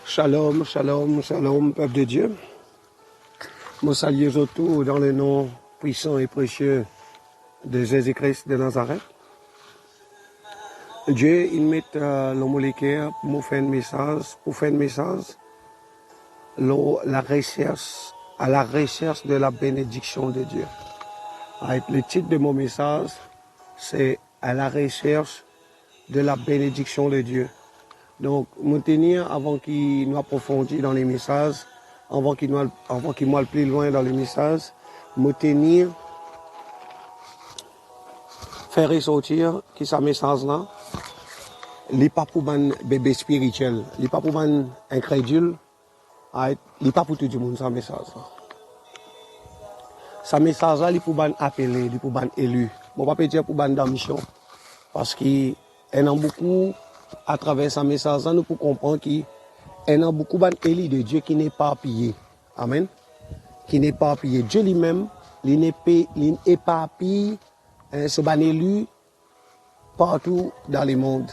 Shalom, shalom, shalom, peuple de Dieu. Je salue autour dans le nom puissant et précieux de Jésus-Christ de Nazareth. Dieu, il met le molécule pour nous faire un message, à la recherche de la bénédiction de Dieu. Le titre de mon message, c'est à la recherche de la bénédiction de Dieu. Donc, nous tenir avant qu'il nous approfondisse dans les messages, avant qu'il m'aille plus loin dans les messages, nous tenir, faire ressortir qui ce message-là, il n'est pas pour un bébé spirituel, il n'est pas pour un incrédule, il n'est pas pour tout le monde, ce message-là. Ce message-là, il est pour un appelé, il est pour un élu. Je ne vais pas dire pour un mission, parce qu'il y en a beaucoup. À travers ce message, nous pouvons comprendre qu'il y a beaucoup d'élus de Dieu qui n'est pas pillé. Amen. Qui n'est pas pillé. Dieu lui-même, il n'est pas pillé, ce ban élu partout dans le monde.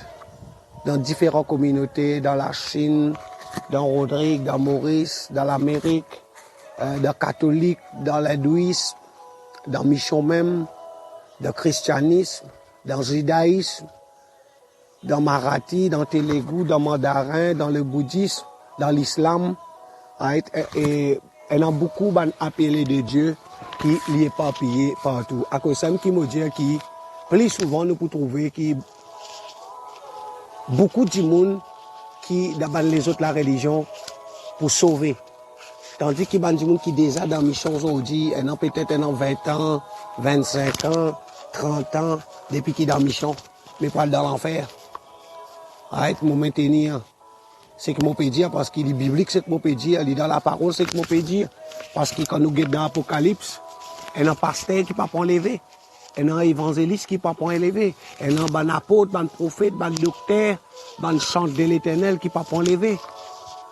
Dans différentes communautés, dans la Chine, dans Rodrigue, dans Maurice, dans l'Amérique, dans catholique, dans l'hindouisme, dans mission même, dans christianisme, dans judaïsme, dans Marathi, dans Telugu, dans Mandarin, dans le bouddhisme, dans l'islam. Et il y a beaucoup d'appelés de Dieu qui n'y est pas payé partout. À cause de ça, qui me dit que plus souvent nous pouvons trouver que beaucoup de monde qui dans les autres la religion pour sauver. Tandis qu'il y a des gens qui déjà dans la mission aujourd'hui, ils ont peut-être 20 ans, 25 ans, 30 ans, depuis qu'ils sont dans la mission, mais pas dans l'enfer. Arrête de maintenir. C'est que je peux dire, parce qu'il est biblique, c'est que je peux dire, il est dans la parole, c'est que je peux dire. Parce que quand nous sommes dans l'Apocalypse, il y a un pasteur qui ne peut pas enlever. Il y a un évangéliste qui ne peut pas enlever. Il y a un apôtre, un prophète, un docteur, un chante de l'éternel qui ne peut pas enlever.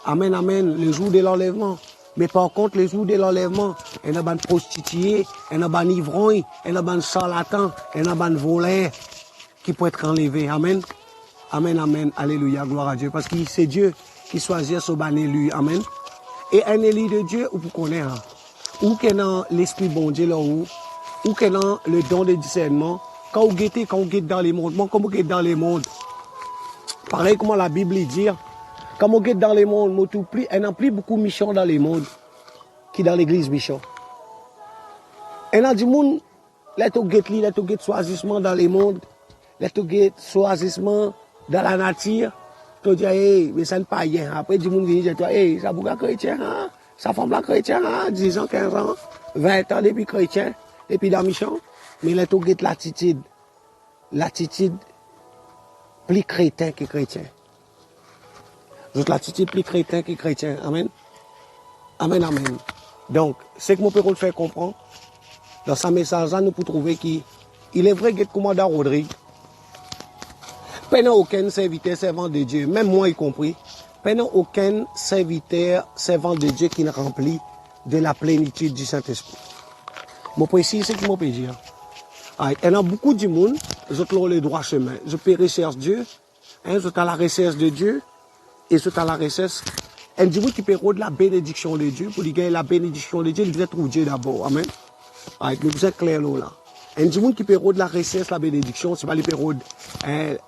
Amen, amen, le jour de l'enlèvement. Mais par contre, le jour de l'enlèvement, il y a un prostitué, il y a un ivrogne, il y a un charlatan, il y a un voleur qui peut être enlevé. Amen. Amen, amen, alléluia, gloire à Dieu. Parce que c'est Dieu qui choisit ce ban élu, amen. Et un élu de Dieu, ou pour connaître, ou qu'il y a l'esprit bon Dieu là, ou qu'il y a le don de discernement, quand vous guettez dans les mondes, moi, comme vous guettez dans les mondes, pareil comme la Bible dit, quand vous guettez dans les mondes, il n'y a plus beaucoup de missions dans les mondes, qui dans l'église mission. Il y a du monde, là, vous guettez choisissement dans les mondes, là, vous guettez choisissement dans la nature, tu dis, hey, mais ça n'est pas rien. Après, du monde vient dire, hey, ça bouga chrétien, hein? Ça femme la chrétien, hein? 10 ans, 15 ans, 20 ans depuis chrétien, depuis dans la mission. Mais là, tu as l'attitude plus chrétien que chrétien. Juste l'attitude plus chrétien que chrétien. Amen. Amen, amen. Donc, c'est que mon père faire comprendre. Dans ce message-là, nous pouvons trouver qu'il est vrai que le commandant Rodrigue, pendant aucun serviteur servant de Dieu, même moi y compris, pendant aucun serviteur servant de Dieu qui ne remplit de la plénitude du Saint-Esprit. Je précise ce que je peux dire. Il y a beaucoup de monde, je trouve le droit chemin. Je peux rechercher Dieu, je suis à la recherche de Dieu, et je suis à la recherche. Il y a des gens qui peuvent de la bénédiction de Dieu, pour gagner la bénédiction de Dieu, ils doivent trouver Dieu d'abord. Amen. Vous êtes clair là. Il y a des gens qui peuvent de la recherche, la bénédiction, c'est pas les périodes,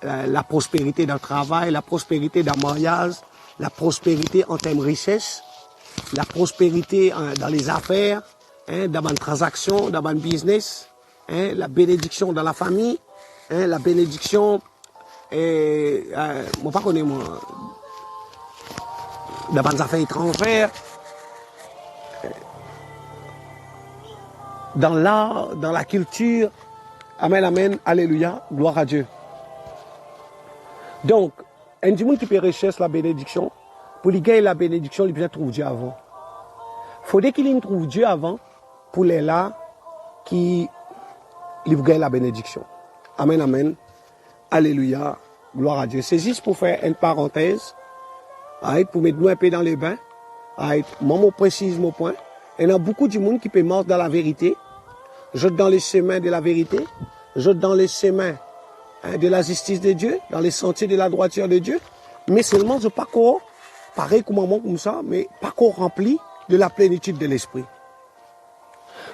la prospérité dans le travail, la prospérité dans le mariage, la prospérité en termes de richesse, la prospérité dans les affaires, dans une transaction, dans un business, la bénédiction dans la famille, la bénédiction, moi pas connais moi, dans les affaires étrangères, dans l'art, dans la culture. Amen, amen, alléluia, gloire à Dieu. Donc, un monde qui peut rechercher la bénédiction, pour lui gagner la bénédiction, il peut trouver Dieu avant. Il faudrait qu'il trouve Dieu avant, pour les là, qui lui gagne la bénédiction. Amen, amen, alléluia, gloire à Dieu. C'est juste pour faire une parenthèse, pour mettre nous un peu dans les bains. Moi, je précise mon point. Il y a beaucoup de monde qui peut mordre dans la vérité, jeter dans les chemins de la vérité, jeter dans les chemins de la justice de Dieu, dans les sentiers de la droiture de Dieu, mais seulement je pas quoi pareil comme ça, mais pas qu'on rempli de la plénitude de l'esprit.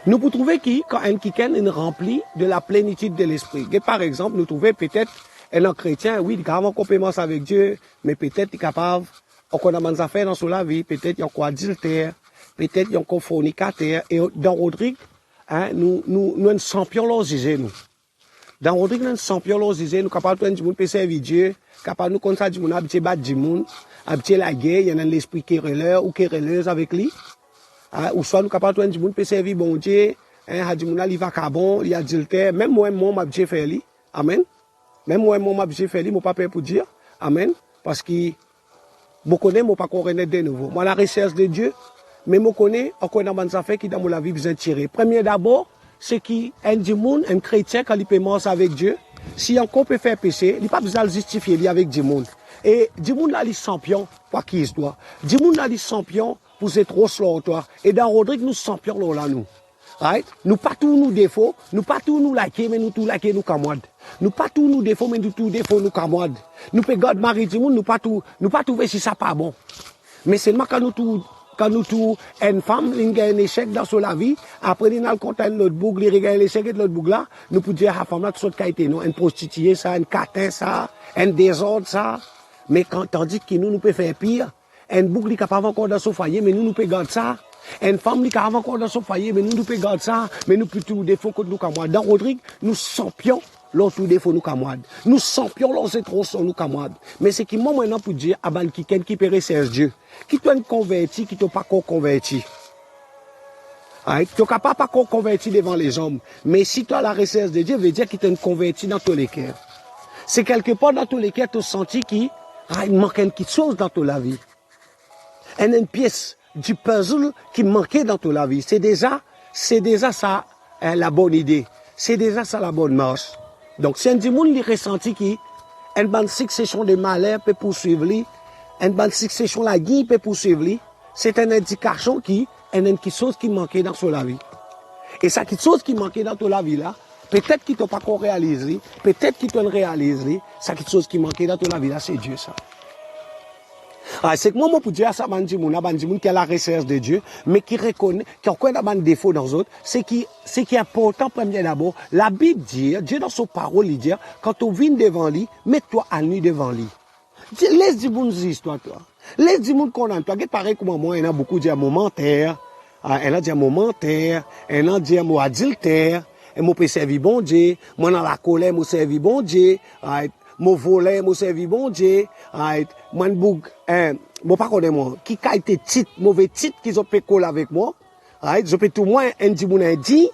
Nous pouvons trouver quand un quelqu'un est rempli de la plénitude de l'esprit. Par exemple, nous trouvons peut-être un chrétien, oui, il a un compétence avec Dieu, mais peut-être il est capable, on a des affaires dans sa vie, peut-être il y a encore adultère, peut-être il y a encore fornicateur. Et dans Rodrigue, hein, nous sommes champions là, nous. Dans Rodrigue, nous sommes champions là, nous sommes capables de nous servir Dieu, capables de nous comme ça, nous habitués battre du monde, habitués la guerre, il y a un esprit querelleur ou querelleuse avec lui. Ou soit nous capables de nous servir bon Dieu, hein, du monde il va carbon, il y a adultère, même moi, m'a habitué faire lui. Amen. Même moi, m'a habitué faire lui, mon papa pour dire. Amen. Parce que, je connais, mon pas connaître de nouveau. Moi, la recherche de Dieu, mais je connais, encore dans mes affaires qui dans la vie besoin de tirer. Premier d'abord, c'est qu'un du monde, un chrétien, quand il peut manger avec Dieu, si encore peut faire péché, il n'a pas besoin de justifier avec du monde. Et du monde là, il est champion, pour qui il doit. Du monde là, il est champion, pour ces trop toi. Et dans Rodrigue, nous sommes champions là, nous. Right? Nous pas tous nos défauts, nous pas tous nous liker, mais nous tout liker nous camarades. Nous pas tous nos défauts, mais nous tout défauts nous camarades. Nous peut garder mari du monde, nous pas tout ver si ça pas bon. Mais seulement quand nous tout, une femme, il y a un échec dans sa vie, après il y a le content de l'autre boucle, il y a l'échec de l'autre boucle là, nous pouvons dire à la femme là, toute qualité, non, une prostituée ça, un catin ça, un désordre ça. Mais quand, tandis que nous pouvons faire pire, une boucle qui est capable encore dans son foyer, mais nous pouvons garder ça. Une femme qui est capable encore dans son foyer, mais nous pouvons garder ça, mais nous pouvons tout défaut que nous camarades. Dans Rodrigue, nous champions l'on tout défaut nous camarades. Nous champions l'on c'est trop sur nous camarades. Mais c'est qui moi maintenant pour dire, à ban qui peut rechercher Dieu, qui t'ont converti, qui t'ont pas encore converti. Tu n'es pas encore converti devant les hommes. Mais si tu as la recherche de Dieu, veut dire qu'il t'a converti dans tous les cœurs. C'est quelque part dans tous les cœurs, tu as senti qu'il manque quelque chose dans ta vie. Une pièce du puzzle qui manquait dans ta vie. C'est déjà ça la bonne idée. C'est déjà ça la bonne marche. Donc, si un du monde qui ressenti qui une bonne succession de malheurs peut poursuivre lui, une bonne succession la guerre peut poursuivre lui, c'est une indication qui est quelque chose qui manquait dans sa vie. Et ça, quelque chose qui manquait dans ta vie là, peut-être qu'il t'a pas encore réalisé, peut-être qu'il t'a réalisé, ça quelque chose qui manquait dans ta vie là, c'est Dieu ça. C'est que moi, pour dire ça, qui a la recherche de Dieu, mais qui reconnaît, qui a encore des défauts dans les autres, c'est qui est important, premier d'abord. La Bible dit, Dieu dans son parole, il dit, quand tu viens devant lui, mets-toi à nu devant lui. Laisse du monde histoire, toi. Laisse du monde qu'on a. Toi, pareil comme moi, il y a beaucoup de momentaires, il y a des momentaires, il y a des mots adultères, et moi, peux servir bon Dieu, moi, dans la colère, moi, servir bon Dieu, mon volet, mon servi bon Dieu, mon boug, mon pas connaître moi, qui a été titre, mauvais titre qu'ils ont fait coller avec moi, je peux tout moins un dit mon dit,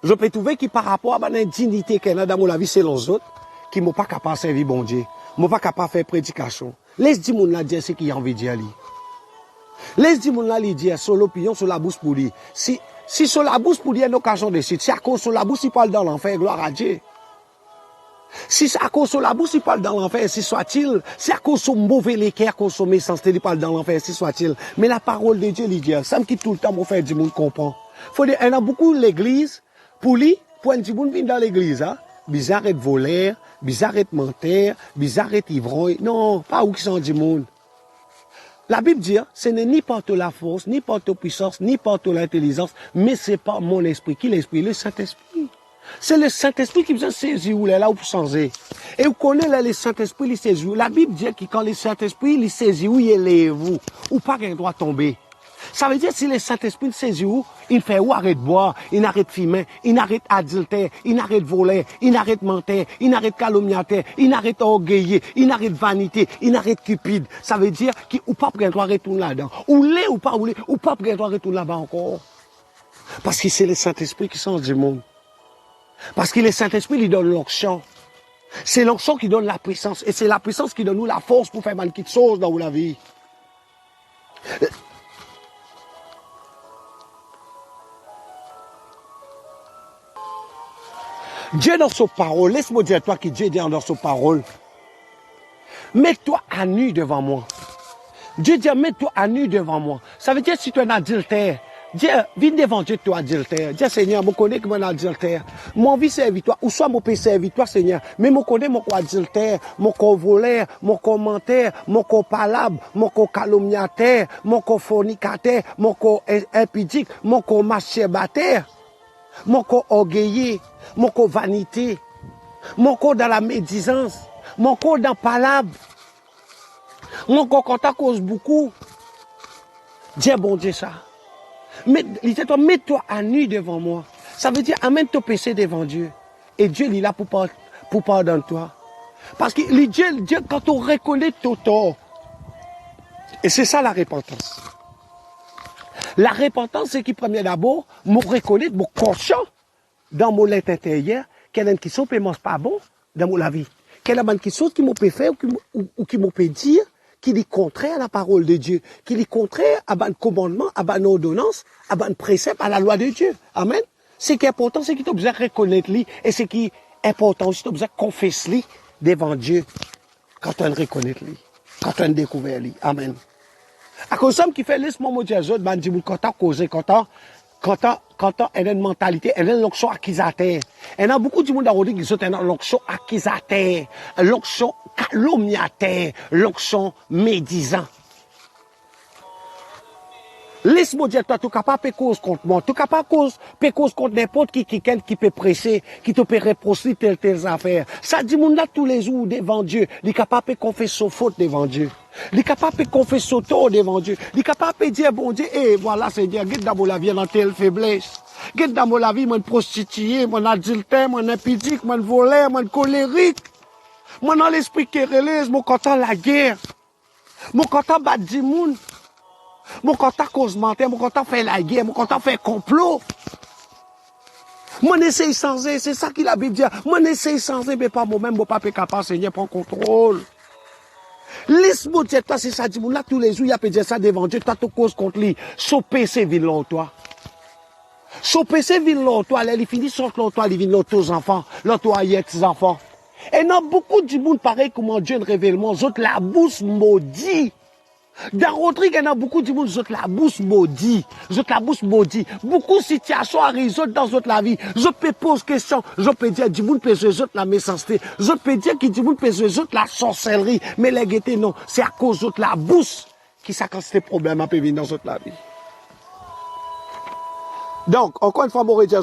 je peux trouver qui par rapport à l'indignité qu'elle a dans mon vie, c'est les autres, qui m'ont pas capable de servir bon Dieu, m'ont pas capable de faire prédication. Laisse dire mon là dire ce qu'il a envie de dire lui. Laisse dire mon là lui dire sur l'opinion, sur la bouche pour lui. Si sur la bouche pour lui, il y a une occasion de suite, si à cause sur la bouche, il parle dans l'enfer, gloire à Dieu. Si c'est à cause de la bouche, il parle dans l'enfer, si soit-il. Si à cause de mauvais l'équerre, à cause de méchanceté, il parle dans l'enfer, si soit-il. Mais la parole de Dieu, il dit, ça me quitte tout le temps pour faire du monde comprend. Faut dire, il y a beaucoup l'église, pour lui, pour un petit monde vient dans l'église, hein. Bizarre de voler, bizarre de mentir, bizarre de ivrogne. Non, pas où qui sont du monde. La Bible dit, ce n'est ni par la force, ni par la puissance, ni par l'intelligence, mais c'est par mon esprit. Qui l'esprit? Le Saint-Esprit. C'est le Saint-Esprit qui vient saisir où il est là où pour changer. Et vous connaissez là, le Saint-Esprit, il saisit où. La Bible dit que quand le Saint-Esprit, il saisit où, il élève vous. Ou pas qu'il doit tomber. Ça veut dire si le Saint-Esprit saisit où, il fait où arrête de boire, il arrête de fumer, il arrête adultère, il arrête de voler, il arrête de mentir, il arrête de calomniateur, il arrête d'orgueiller, il arrête de vanité, il arrête de cupide. Ça veut dire qu'il ou pas qu'il doit retourner là-dedans. Ou l'est ou pas qu'il doit retourner là-bas encore. Parce que c'est le Saint-Esprit qui change du monde. Parce que le Saint-Esprit lui donne l'onction. C'est l'onction qui donne la puissance. Et c'est la puissance qui donne nous la force pour faire mal quelque chose dans la vie. Dieu dans sa parole, laisse-moi dire toi que Dieu dit dans sa parole, mets-toi à nu devant moi. Dieu dit mets-toi à nu devant moi. Ça veut dire si tu es un adultère, Dieu, viens devant Dieu, toi, adultère. Dieu, Seigneur, je connais que mon adultère. Mon vie servit toi, ou soit mon péché servit toi, Seigneur. Mais je connais mon adultère, mon voleur, mon commentaire, mon palabre, mon calomniateur, mon fornicateur, mon impudique, mon masturbateur, mon orgueilleux, mon vanité, mon dans la médisance, mon dans palabre, mon quand à cause beaucoup. Dieu, bon Dieu, ça. Mets-toi à nu devant moi. Ça veut dire, amène ton péché devant Dieu. Et Dieu, il est là pour pardonner toi. Parce que Dieu, quand on reconnaît ton tort, et c'est ça la repentance. La repentance, c'est qui permet d'abord, me reconnaître, me conscient dans mon être intérieur, qu'il y a qui sont pas bon dans mon vie. Qu'il y a qui sont qui m'ont fait ou qui m'ont dire, qui est contraire à la parole de Dieu, qui est contraire à un commandement, à une ordonnance, à un précepte, à la loi de Dieu. Amen. Ce qui est important, c'est qu'il tu besoin de reconnaître lui, et ce qui est important, c'est que tu besoin de confesser lui devant Dieu, quand tu reconnaît lui, quand tu découvert lui. Amen. À cause de qui fait laisse-moi me dire, je dis, quand tu as causé, quand tu as une mentalité, elle a une onction accusateur. Il y a beaucoup de monde qui ont une onction accusateur, l'onction calomniateur, l'onction médisant. Laisse-moi dire, toi, tu n'es capable de cause contre moi, tu n'es capable de cause contre n'importe qui peut presser, qui te peut reprocher telles affaires. Ça dit, monde là tous les jours devant Dieu, il est capable de confesser son faute devant Dieu. Il est capable de confesser son tort devant Dieu. Il est capable de dire, bon Dieu, voilà, Seigneur, guide dans la vie dans telle faiblesse. Guide dans la vie, mon prostitué, mon adultère, mon impudique, mon voleur, mon colérique. Mon dans l'esprit querelleuse, mon content la guerre. Mon content battre du monde. Mon content cause menteur, mon content fait la guerre, mon content fait complot. Mon essaye sans c'est ça qu'il a Bible dit. Mon essaye sans mais pas moi-même, mon papa capable, Seigneur, prend contrôle. Laisse-moi dire, toi, c'est ça, dis là, tous les jours, il a pu dire ça devant Dieu, toi, tu causes contre lui. Son péché vient là, toi. Son péché vient là, toi, il finit son toi, il vient là, tous enfants, là, toi, il y a tes enfants. Et dans beaucoup de monde, pareil, comment Dieu révèlement, autres, la bouche maudit. Dans Rodrigue, il y a beaucoup de monde, autres, la bouche maudit. Autres, la bouche maudit. Beaucoup de situations arrivent dans votre la vie. Je peux poser question, je peux dire, du monde peut résoudre la méchanceté. Je peux dire que du monde peut résoudre la sorcellerie. Mais les guettés, non. C'est à cause de la bouche qui s'accroche ces problèmes à venir dans votre la vie. Donc, encore une fois, mon redis,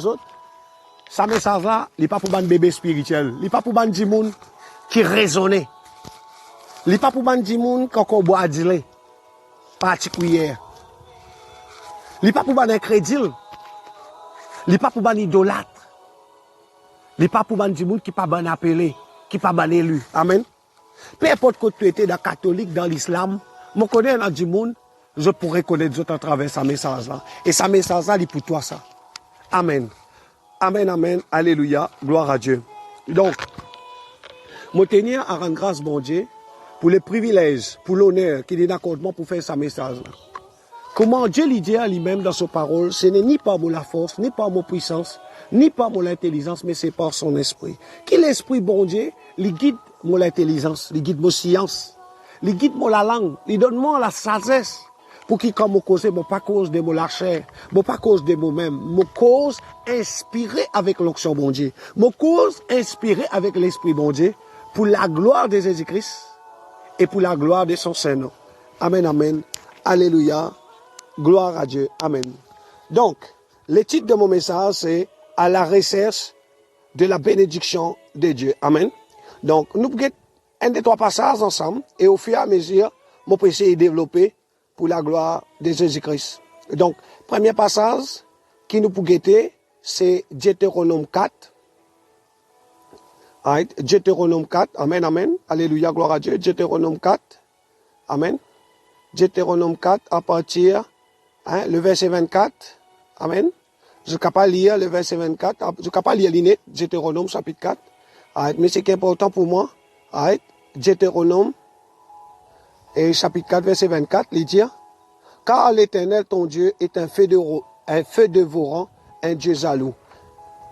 ça message là, il n'est pas pour un bébé spirituel. Il n'est pas pour un monde qui raisonne. Il n'est pas pour un monde qui encore boit à dire. Particulière. Il n'est pas pour un incrédule. Il n'est pas pour un idolâtre. Il n'est pas pour un monde qui n'est pas bon appelé, qui n'est pas bon élu. Amen. Peu importe que tu étais dans catholique, dans l'islam, je connais dans du monde, je pourrais connaître d'autres à travers sa message là. Et sa message là, il est pour toi ça. Amen. Amen, amen. Alléluia. Gloire à Dieu. Donc, je tenir à rendre grâce, bon Dieu, pour les privilèges, pour l'honneur qu'il est d'accord pour faire sa message là. Comment Dieu lui dit à lui-même dans sa parole, ce n'est ni par la force, ni par mon puissance, ni par mon intelligence, mais c'est par son esprit. Qui l'esprit, bon Dieu, lui guide mon intelligence, lui guide mon science, lui guide mon la langue, lui donne moi la sagesse, pour qu'il comme cause, bon pas cause de mon chair, bon pas cause de moi-même, mon cause inspirée avec l'onction, bon Dieu, mon cause inspirée avec l'esprit, bon Dieu, pour la gloire de Jésus-Christ et pour la gloire de son Saint-Nom. Amen, amen. Alléluia. Gloire à Dieu. Amen. Donc, le titre de mon message, c'est « À la recherche de la bénédiction de Dieu ». Amen. Donc, nous pouvons un des trois passages ensemble et au fur et à mesure, mon péché est développé pour la gloire de Jésus-Christ. Donc, premier passage qui nous peut guetter, c'est Deutéronome 4. Right. Deutéronome 4. Amen, amen. Alléluia, gloire à Dieu. Deutéronome 4. Amen. Deutéronome 4 à partir le verset 24. Amen. Je ne peux pas lire le verset 24. Je ne peux pas lire l'inné, Deutéronome chapitre 4. Right. Mais ce qui est important pour moi, right. Deutéronome et chapitre 4, verset 24, il dit, car l'Éternel, ton Dieu, est un feu dévorant, un Dieu jaloux.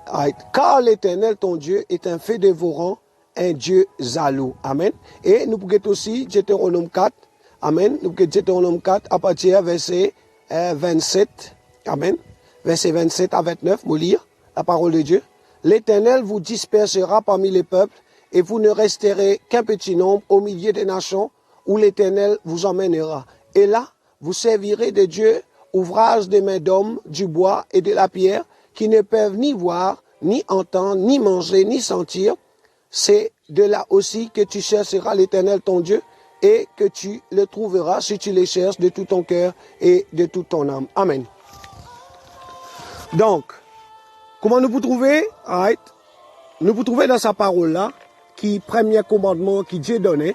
Right. Car l'Éternel, ton Dieu, est un feu dévorant, un Dieu jaloux. Amen. Et nous pouvons aussi Deutéronome 4. Amen. Nous pouvons Deutéronome 4 à partir verset 27 Amen. Verset 27 à 29, vous lire la parole de Dieu. L'Éternel vous dispersera parmi les peuples et vous ne resterez qu'un petit nombre au milieu des nations où l'Éternel vous emmènera. Et là, vous servirez de Dieu, ouvrage des mains d'hommes, du bois et de la pierre, qui ne peuvent ni voir, ni entendre, ni manger, ni sentir. C'est de là aussi que tu chercheras l'Éternel ton Dieu et que tu le trouveras si tu le cherches de tout ton cœur et de toute ton âme. Amen. Donc, comment nous pouvons trouver? Right. Nous pouvons trouver dans sa parole-là, qui, premier commandement qui Dieu donnait,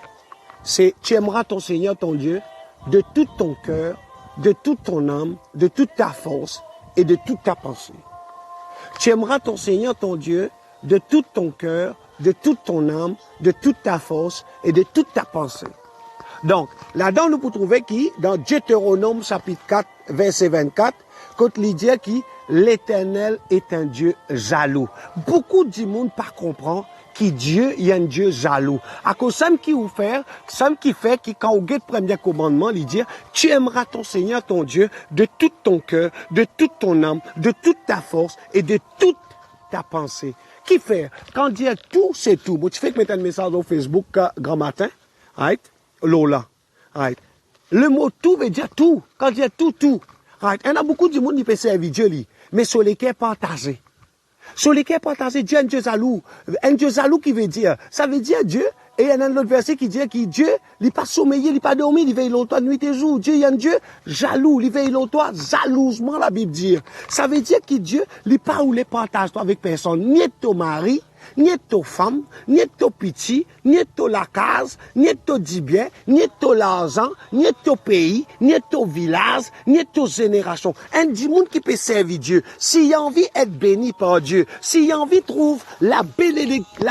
c'est tu aimeras ton Seigneur ton Dieu de tout ton cœur, de toute ton âme, de toute ta force et de toute ta pensée. Tu aimeras ton Seigneur ton Dieu de tout ton cœur, de toute ton âme, de toute ta force et de toute ta pensée. Donc, là-dedans, nous pouvons trouver qui, dans Deutéronome chapitre 4, verset 24, quand il dit qui l'Éternel est un Dieu jaloux. Beaucoup de monde pas comprend qui Dieu est un Dieu jaloux. À cause ça qui vous fait, qui quand vous guette le premier commandement, il dit tu aimeras ton Seigneur ton Dieu de tout ton cœur, de toute ton âme, de toute ta force et de toute ta pensée. Qui fait quand dire tout c'est tout. Bon, tu fais que mettre un message au Facebook grand matin, right? Lola, right? Le mot tout veut dire tout. Quand dire tout, tout. Right? Il y a beaucoup de monde qui peut servir Dieu, mais sur lesquels partager. Sur lesquels partager, Dieu est un Dieu jaloux. Un Dieu jaloux qui veut dire, ça veut dire Dieu, et il y a un autre verset qui dit que Dieu, il n'est pas sommeillé, il n'est pas dormi, il veille longtemps, nuit et jour. Dieu est un Dieu jaloux, il veille longtemps, jalousement, la Bible dit. Ça veut dire que Dieu, il n'est pas où les partage avec personne, ni de ton mari, ni de ton femme, ni de ton petit, ni de ton la case, ni de ton bien, ni de ton l'argent, ni de ton pays, ni de ton village, ni de ton génération. Un du monde qui peut servir Dieu, s'il a envie d'être béni par Dieu, s'il a envie de trouver la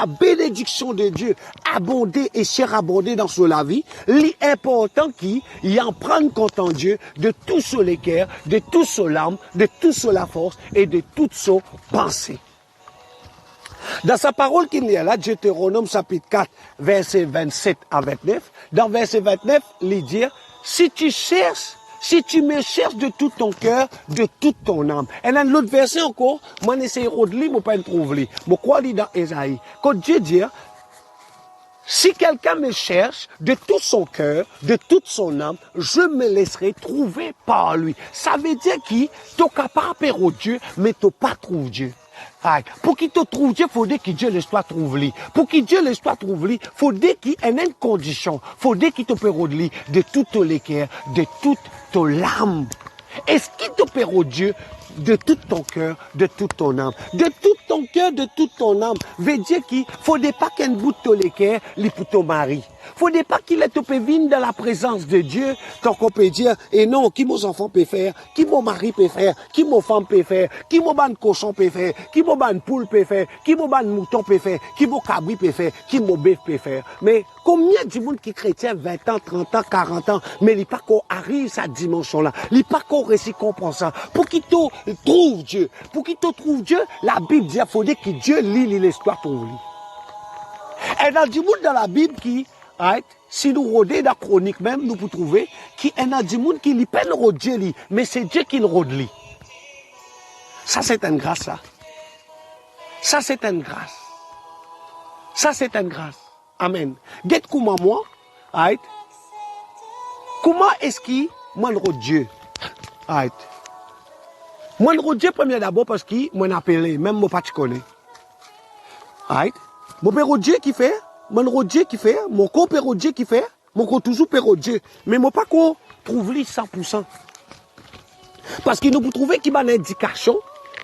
bénédiction de Dieu abonder et surabonder dans sa vie, l'important qu'il en prenne compte en Dieu de tout son cœur, de tout son âme, de toute sa force et de toute sa pensée. Dans sa parole qu'il y a là, Deutéronome chapitre 4, verset 27 à 29, dans verset 29, il dit, si tu me cherches de tout ton cœur, de toute ton âme. Et dans l'autre verset encore, moi j'essaie de lire, moi pas trouver. Mais quoi dit dans Ésaïe? Quand Dieu dit, si quelqu'un me cherche de tout son cœur, de toute son âme, je me laisserai trouver par lui. Ça veut dire qu'il t'as capable au Dieu, mais t'as pas trouvé Dieu. Pour qu'il te trouve Dieu, il faut dire que Dieu laisse toi trouver. Pour que Dieu laisse toi trouver, il faut dire qu'il y a une condition. Il faut dire qu'il te perd de tout ton cœur, de toute ton âme. Est-ce qu'il te perd Dieu de tout ton cœur, de toute ton âme? De tout ton cœur, de toute ton âme. Veut dire qu'il faut pas qu'un bout de ton cœur, li pour ton mari. Faut pas qu'il est topé vine dans la présence de Dieu, tant qu'on peut dire, et non, qui mon enfant peut faire, qui mon mari peut faire, qui mon femme peut faire, qui mon ban cochon peut faire, qui mon ban poule peut faire, qui mon ban mouton peut faire, qui mon cabri peut faire, qui mon bœuf peut faire. Mais combien de monde qui est chrétien 20 ans, 30 ans, 40 ans, mais il n'est pas qu'on arrive à cette dimension-là, il n'est pas qu'on réussit à comprendre ça. Pour qu'il te trouve Dieu, pour qu'il te trouve Dieu, la Bible dit, il faut dire que Dieu lit l'histoire pour lui. Et dans du monde dans la Bible qui, right, si nous rodons dans la chronique même, nous pouvons trouver qu'il y a du monde qui lit peine rôde Dieu, mais c'est Dieu qui le rôde. Ça, c'est une grâce, ça. Ça, c'est une grâce. Ça, c'est une grâce. Amen. Get comment moi, right? Comment est-ce qu'il moi le rôde Dieu? Right. Moi le rôde Dieu, premier d'abord, parce qu'il m'a appelé, même moi pas tu connais. Right? Mon père Dieu qui fait, mon Dieu qui fait, mon co-père Dieu qui fait, mon co toujours père Dieu. Mais mon pas qu'on trouve lui 100%. Parce qu'il nous peut trouver qu'il y a une indication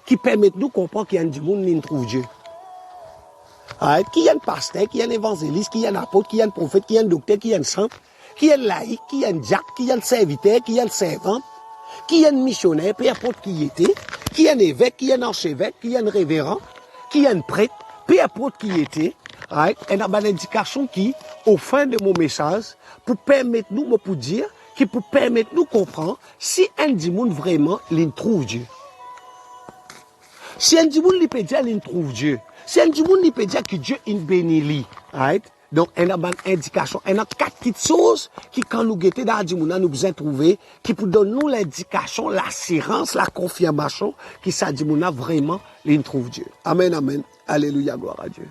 qui permet de nous comprendre qu'il y a du monde qui trouve Dieu. Right? Qu'il y a un pasteur, qu'il y a un évangéliste, qu'il y a un apôtre, qu'il y a un prophète, qu'il y a un docteur, qu'il y a un saint, qu'il y a un laïc, qu'il y a un diacre, qu'il y a un serviteur, qu'il y a un servant, qu'il y a un missionnaire, peu importe qui il était, qu'il y a un évêque, qu'il y a un archevêque, qu'il y a un révérend, qu'il y a un prêtre, peu importe qui il était, right? Il y a une indication qui, au fin de mon message, pour permettre nous, pour dire, qui peut permettre nous comprendre si un du monde vraiment, il trouve Dieu. Si un du monde, il peut dire, il trouve Dieu. Si un du monde, il peut dire que Dieu, il bénit lui, right? Donc, il y a une indication. Il y a 4 petites choses qui, quand nous guettons dans Adimouna, nous besoin trouver, qui pour donner nous l'indication, l'assurance, la confirmation, qui s'Adimouna vraiment, il trouve Dieu. Amen, amen. Alléluia, gloire à Dieu.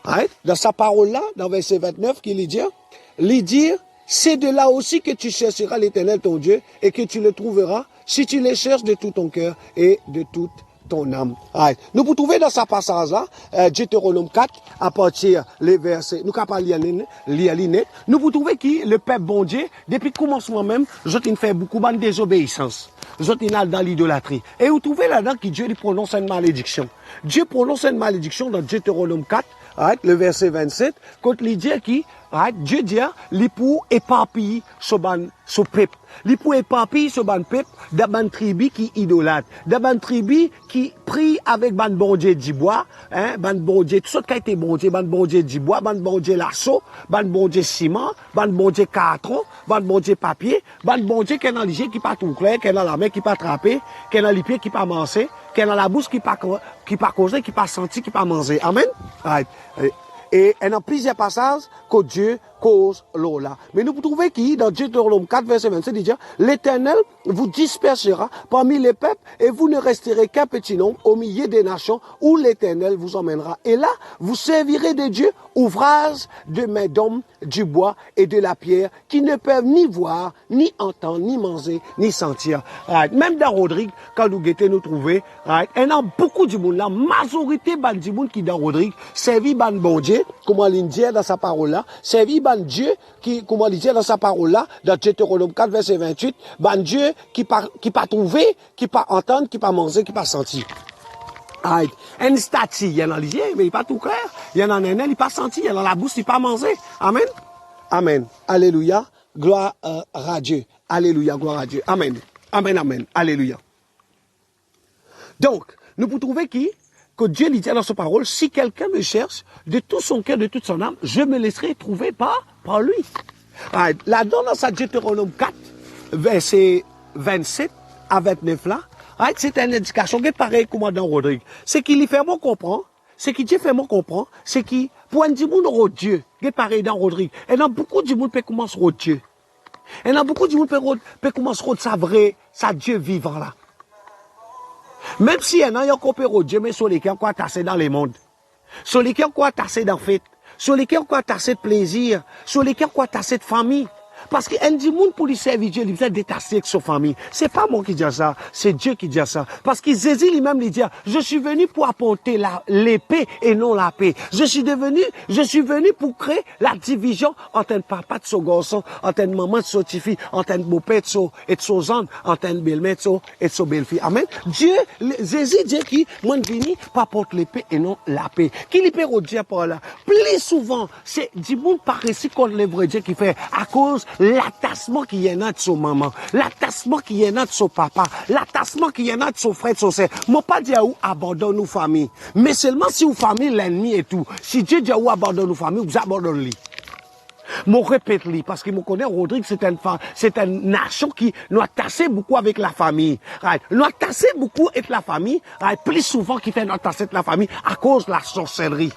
Right? Dans sa parole-là, dans verset 29, il dit, c'est de là aussi que tu chercheras l'Éternel ton Dieu et que tu le trouveras si tu le cherches de tout ton cœur et de toute ton âme. Right. Nous pouvons trouver dans sa passage-là, Deutéronome 4, à partir les versets, nous pouvons pas lire net, nous pouvons trouver que le peuple bon Dieu, depuis le commencement même, il fait beaucoup de désobéissance. Il est dans l'idolâtrie. Et vous trouvez là-dedans que Dieu lui prononce une malédiction. Dieu prononce une malédiction dans Deutéronome 4, right, le verset 27, quand il dit qui, right, Dieu dit, il pour éparpiller ce peuple. Il pour éparpiller ce peuple d'un tribu qui idolâtre, d'un tribu qui prie avec ban bon Dieu du bois, hein, ban bon Dieu, tout ce qui a été bon Dieu, ban bon Dieu du bois, ban bon Dieu lasso, ban bon Dieu ciment, ban bon Dieu carton, ban bon Dieu papier, ban bon Dieu qui est dans les yeux qui pas tout clair, qui est dans la main qui pas attrapé, qui est dans les pieds qui pas manger, qui est dans la bouche qui pas causer, qui pas senti, qui pas manger. Amen. Right. Et il y a plusieurs passages que Dieu cause l'eau là. Mais nous pouvons trouver qui, dans Deutéronome 4, verset 27, il dit, l'Éternel vous dispersera parmi les peuples et vous ne resterez qu'un petit nombre au milieu des nations où l'Éternel vous emmènera. Et là, vous servirez de Dieu, ouvrage de main d'hommes, du bois et de la pierre, qui ne peuvent ni voir, ni entendre, ni manger, ni sentir. Right. Même dans Rodrigue, quand nous guettons nous trouver, right, il y a beaucoup de monde, la majorité du monde qui dans Rodrigue, servit ban bon Dieu, comment il dit dans sa parole là, servit ban Dieu, qui, comment il dit dans sa parole là, dans Deutéronome 4, verset 28, ban Dieu qui pas trouvé, qui pas entendre, qui pas manger, qui pas sentir. Right. Un statue, il y en a les yeux, mais il n'est pas tout clair. Il y en a un, il n'est pas senti, il y en a la bouche, il n'est pas mangé. Amen. Amen. Alléluia. Gloire à Dieu. Alléluia. Gloire à Dieu. Amen. Amen. Amen. Alléluia. Donc, nous pouvons trouver que Dieu dit dans sa parole, si quelqu'un me cherche de tout son cœur, de toute son âme, je me laisserai trouver par lui. Right. Là-dedans, dans sa Deutéronome 4, verset 27 à 29 là, right, c'est une indication qui est pareil comme dans Rodrigue. C'est qu'il y fait moi comprendre, c'est qu'il Dieu fait moi comprendre, c'est qu'il, pour un du monde au Dieu, qui est pareil dans Rodrigue. Et dans beaucoup de monde peut commencer au Dieu. Et dans beaucoup de monde peut commencer sa Dieu vivant là. Même si il y en a qui peut au Dieu, mais sur lesquels quoi tasser dans les mondes. Sur lesquels quoi tasser dans la fête. Sur lesquels quoi tasser de plaisir. Sur lesquels quoi tasser de famille. Parce qu'un du monde pour lui servir Dieu, il vient détasser avec sa famille. C'est pas moi qui dis ça, c'est Dieu qui dit ça. Parce qu'il Jésus lui-même lui dit, je suis venu pour apporter l'épée et non la paix. Je suis venu pour créer la division entre un papa de son garçon, entre une maman de son petit-fille, entre un beau-père et de son zone, entre un belle-mère et de son belle-fille. Amen. Dieu, Jésus dit qui, moi, venu pour apporter l'épée et non la paix. Qui lui peut dire par là? Plus souvent, c'est du monde par ici contre le vrai Dieu qui fait, à cause l'attachement qui y en a de son maman, l'attachement qui y en a de son papa, l'attachement qui y en a de son frère, de son sœur. Moi pas dire où abandonne nos familles, mais seulement si vous famille l'ennemi et tout. Si Dieu dit où abandonne nos familles, vous abandonnez-les. Moi répète-les parce que je connais Rodrigue, c'est une nation qui nous a tassé beaucoup avec la famille. Right. Nous a tassé beaucoup avec la famille, right. Plus souvent qui fait nous tasser avec la famille à cause de la sorcellerie.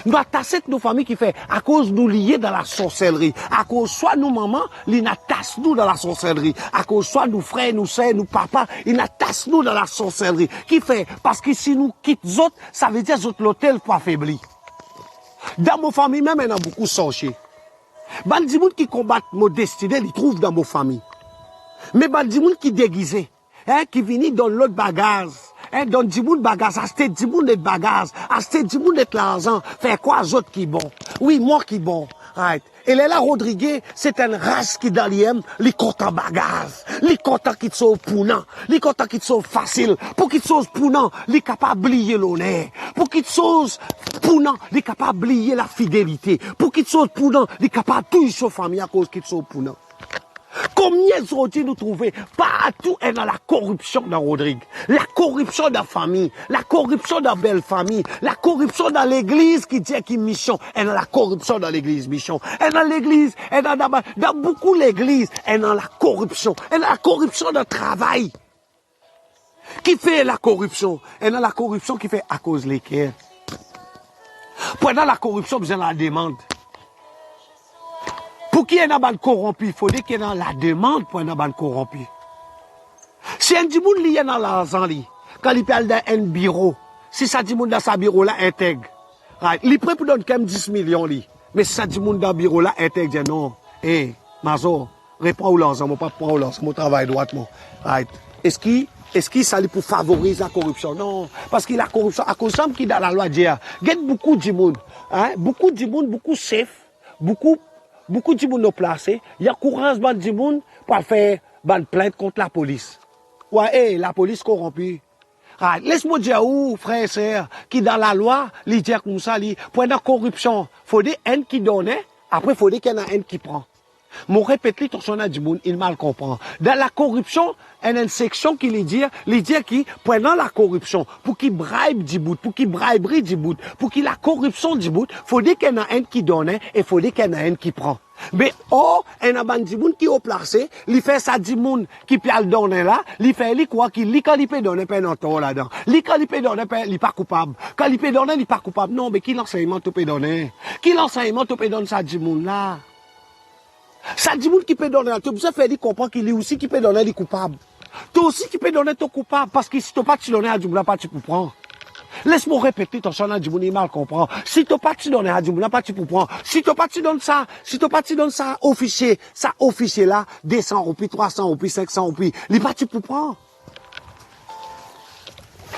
Nous attacher nos familles qui fait à cause nous lier dans la sorcellerie, à cause soit nous maman, ils n'attachent nous dans la sorcellerie, à cause soit nous frères, nous sœurs, nous papas, ils n'attachent nous dans la sorcellerie. Qui fait parce que si nous quittons les autres, ça veut dire que l'hôtel pour affaiblir. Dans mon famille même, il y en a beaucoup sorciers. Ben di moun qui combattent mon destinée, ils trouvent dans mon famille. Mais ben di moun qui déguisé, hein, qui viennent dans l'autre bagage. Hein, donne du monde bagage, acheter du monde de bagage, acheter du monde de l'argent, faire quoi aux autres qui bon? Oui, moi qui bon. Right. Et là, Rodrigue, c'est une race qui dans l'IM, les content bagage, les content qui sont pounant, les content qui sont facile, pour qu'ils soient pounant, les capables d'oublier l'honneur, pour qu'ils soient pounant, les capables d'oublier la fidélité, pour qu'ils soient pounant, les capables de toucher sa famille à cause qu'ils sont pounant. Combien sont-ils nous trouver partout est dans la corruption dans Rodrigue, la corruption dans la famille, la corruption dans la belle famille, la corruption dans l'église qui dit qu'il mission, est dans la corruption dans l'église mission, est dans l'église, est dans beaucoup l'église, est dans la corruption, est dans la corruption dans le travail. Qui fait la corruption? Est dans la corruption qui fait à cause lesquelles. Pendant la corruption, vous avez la demande. Pour qu'il y ait un ban corrompu, il faut qu'il y ait la demande pour un ban corrompu. Si un dimoun li est dans l'argent, quand il parle d'un bureau, si ça dimoun dans sa bureau là intègre, right, il est prêt pour donner quand même 10 millions. Mais si ça dimoun dans le bureau là intègre, dit non, Mazo, reprends l'argent, moi pas prendre l'argent, mon travail droitement. Right. Est-ce qu'il s'allie pour favoriser la corruption? Non, parce que la corruption, à cause qui dans la loi d'hier, il y a beaucoup de dimoun, beaucoup de dimoun, beaucoup de chefs, beaucoup de dimoun placés, il y a courage de dimoun pour faire une plainte contre la police. Ouais, la police corrompue. Ah, laisse-moi dire où, frère et sœur, qui dans la loi, il dit comme ça, pour la corruption, il faut des haines qui donnent, après il faut des qu'il y en a un qui prend. Mon répète, ton son a du monde, il mal comprend. Dans la corruption, il y a une section qui lui dit qui, pendant la corruption, pour qu'il bribe du bout, pour qu'il briberie du bout, pour qu'il la corruption du bout, il faut qu'il y en a un qui donne, et il faut qu'il y en a un qui prend. Mais, il y a un monde qui est placé, il fait ça du monde qui peut le donner là, il fait quoi qu'il quand il peut donner, pas non là-dedans. Quand il peut donner, il n'est pas coupable. Quand il peut donner, il n'est pas coupable. Non, mais qui l'enseignement tu peux donner? Qui l'enseignement tu peux donner ça du monde là? Ça dit monde qui peut donner, tu peux faire comprendre qu'il est aussi qui peut donner les coupables. Toi aussi qui peut donner ton coupable, parce que si tu n'as pas tu donner à du monde, pas tu peux prendre. Laisse-moi répéter ton son à du monde, il mal comprend. Si tu n'as pas tu donner à du monde, pas tu peux prendre. Si tu n'as pas tu donnes ça, officier, ça officier là, 200 roupies, 300 roupies, 500 roupies, les pas tu peux prendre.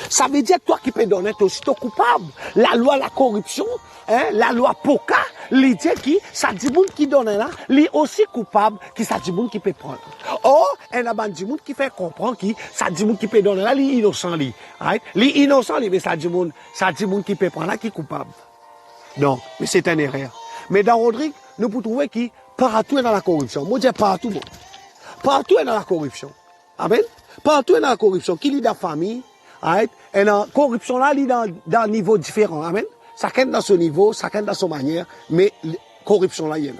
Ça veut dire que toi qui peux donner, tu es aussi coupable. La loi la corruption, la loi POCA, l'idée qui, ça dit monde qui donne là, lui aussi coupable, qui ça dit monde qui peut prendre. Or, il y a des gens qui fait comprendre qui, ça dit monde qui peut donner là, lui innocent lui. Right? Lui innocent lui, mais ça dit monde qui peut prendre là, qui est coupable. Non, mais c'est une erreur. Mais dans Rodrigue, nous pouvons trouver qui, partout est dans la corruption. Moi, je dis partout, bon. Partout est dans la corruption. Amen? Partout est dans la corruption. Qui lit dans la famille, right? Et la corruption là, il est dans un niveau différent. Amen? Chacun dans son niveau, chacun dans son manière, mais la corruption là, il y en a.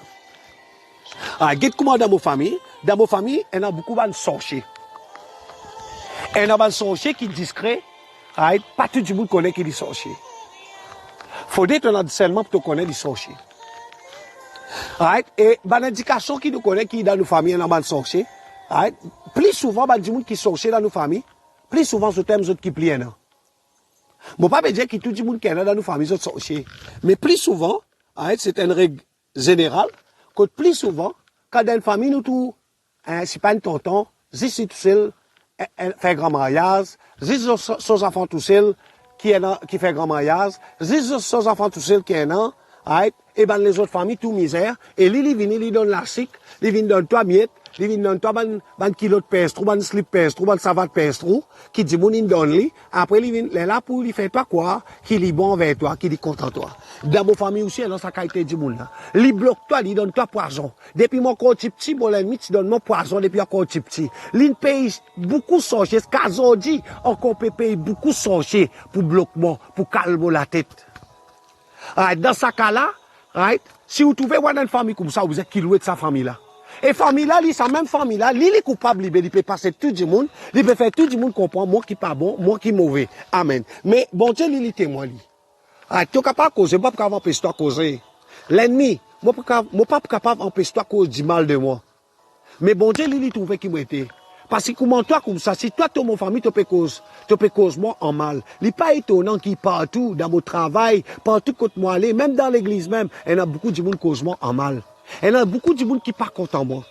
Alors, regarde comment dans ma famille, il y a beaucoup de sorciers. Il y a des sorciers qui sont discrets, right? Pas tout le monde connaît qui est sorcier. Il faut dire que tu as seulement pour te connaître les sorciers. Right? Et une indication qui nous connaît qui est dans nos familles, il y a des sorciers. Right? Plus souvent, il y a des gens qui sont sorciers dans nos familles. Plus souvent, ce thème, qui plient. Bon, pas dire que tout le monde qui est dans nos familles sont sorciers. Mais plus souvent, c'est une règle générale, que plus souvent, quand dans une famille, nous tous, c'est pas un tonton, si tout seul, fait grand mariage, si son enfant tout seul, qui fait grand mariage, si son enfant tout seul qui est là, et ben les autres familles, tout misère, et lui, il donne la sic, il vient donne toi miette, il vient donne toi ban kilo de pestro, ban slip pestro, ban savate pestro, qui dit mon donne lui, après il vient là pour lui faire toi quoi, qui est bon vers toi, qui est content toi. Dans mon famille aussi, dans sa qualité du monde là. Il bloque toi, il donne toi poison. Depuis mon corps petit, mon ennemi, tu donnes mon poison depuis encore petit. Il paye beaucoup sorcier, qu'aujourd'hui, encore peut payer beaucoup sorcier pour bloquer, pour calmer la tête. Dans ce cas-là, si vous trouvez une famille comme ça, vous êtes qui louez de sa famille-là. Et famille-là, sa même famille-là, il est coupable, il peut passer tout le monde, il peut faire tout le monde comprendre, moi qui pas bon, moi qui mauvais. Amen. Mais bon Dieu, il est témoin. Tu es capable de causer, moi, pas capable d'empêcher toi de causer. L'ennemi, moi, pas capable d'empêcher toi de causer du mal de moi. Mais bon Dieu, il est trouvé qui m'a été. Parce que comment toi comme ça, si toi, tu es mon famille, tu peux causer moi en mal. Il n'est pas étonnant qu'il partout, dans mon travail, partout quand moi aller, même dans l'église même, il y a beaucoup de monde qui cause moi en mal. Il y a beaucoup de monde qui pas content moi.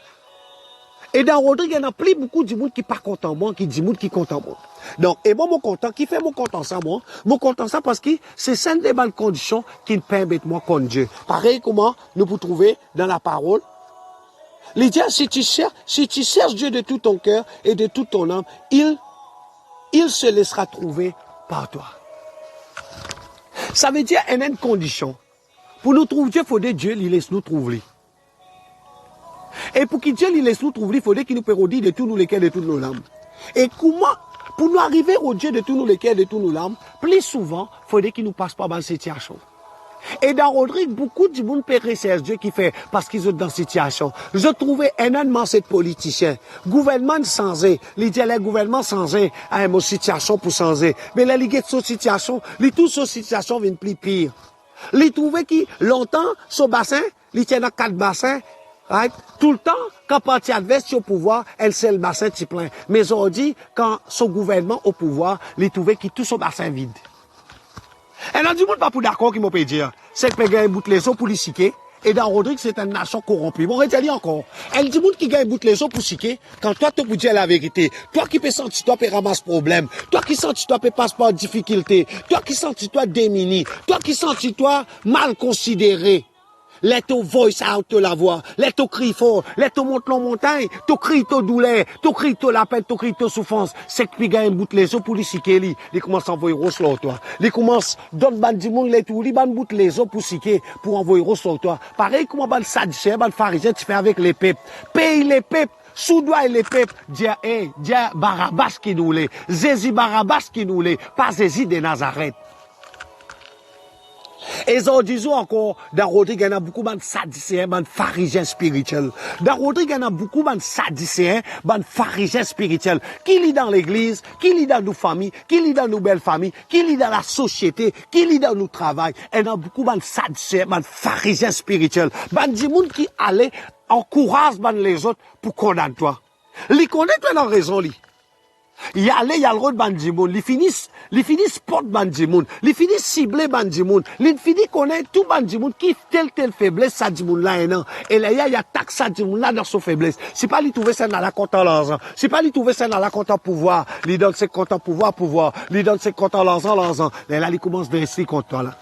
Et dans Rodrigue, il y a plus beaucoup de monde qui pas content moi, qui dit monde qui content moi. Donc, et moi, mon content, qui fait mon content ça, moi? Mon content ça parce que c'est celle des bonnes conditions qui me permettent moi contre Dieu. Pareil comment nous pouvons trouver dans la parole. Il dit, si tu cherches Dieu de tout ton cœur et de toute ton âme, il se laissera trouver par toi. Ça veut dire, il y a une condition. Pour nous trouver Dieu, il faut que Dieu il laisse nous trouver. Et pour que Dieu il laisse nous trouver, il faut qu'il nous parodie de tous nos cœurs, de toutes nos âmes. Et comment, pour nous arriver au Dieu de tous nos cœurs, de toutes nos âmes, plus souvent, il faut qu'il nous passe par dans cette situation. Et dans Rodrigue, beaucoup de monde périssent Dieu qui fait parce qu'ils sont dans cette situation. Je trouvais énormément ces politiciens. Gouvernement changé. Les dit les gouvernements changé à une situation pour changer. Mais la ligue de cette situation, toute cette situation vient plus pire. Les trouvaient qui, longtemps, ce bassin, ils tiennent dans 4 bassins, Right? Tout le temps, quand parti adverse au pouvoir, elle c'est le bassin petit plein. Mais aujourd'hui, quand son gouvernement au pouvoir, il trouvait qu'il tout son bassin vide. Et dans du monde pas pour d'accord qui m'a peut dire, c'est que gagne bout les eaux pour les siquer. Et dans Rodrigue, c'est une nation corrompue. Bon, redis encore. Elle dit monde qui gagne bout les eaux pour siquer, quand toi tu peux dire la vérité, toi qui peux sentir toi peux ramasser problème, toi qui sens toi peux passer par difficulté, toi qui sens toi démuni, toi qui sens toi mal considéré. Let ton voice out te la voix, let ton cri fort, let ton monte la montagne, ton cri ton douleur, ton cri ton la peine, ton cri ton souffrance. C'est que puis gagne bout les os pour lui siquer li, il commence à envoyer rose sur toi. Il commence donne ban du monde les tout, il ban bout les os pour siquer, pour envoyer rose sur toi. Pareil comment ban sadicien, ban pharisien tu fais avec les peuples. Paye les peuples. Sous doigt les peuples, dia Barabbas qui nous l'est, Jésus Barabbas qui nous l'est, pas Jésus de Nazareth. Et ils disent encore, dans Rodrigue, il y en a beaucoup de sadiciens, de pharisiens spirituels. Dans Rodrigue, il y en a beaucoup de sadiciens, de pharisiens spirituels. Qui lit dans l'église, qui lit dans nos familles, qui lit dans nos belles familles, qui lit dans la société, qui lit dans nos travail. Il y en a beaucoup de sadiciens, de pharisiens spirituels. Des gens qui allaient encouragent les autres pour condamner toi. Ils connaissent toi dans raison, li. Il y a le rôle bandimoun, il finit sport bandimoun, il finit ciblé bandimoun, il finit connaître tout bandimoun qui telle faiblesse ça dimoun là non. Et là il y a taxe ça dimoun là dans son faiblesse. C'est pas lui trouver ça dans la compte l'argent, c'est pas lui trouver ça dans la compte pouvoir, lui donne ses comptes pouvoir, lui donne ses comptes l'argent. Et là il commence à rester contre toi là.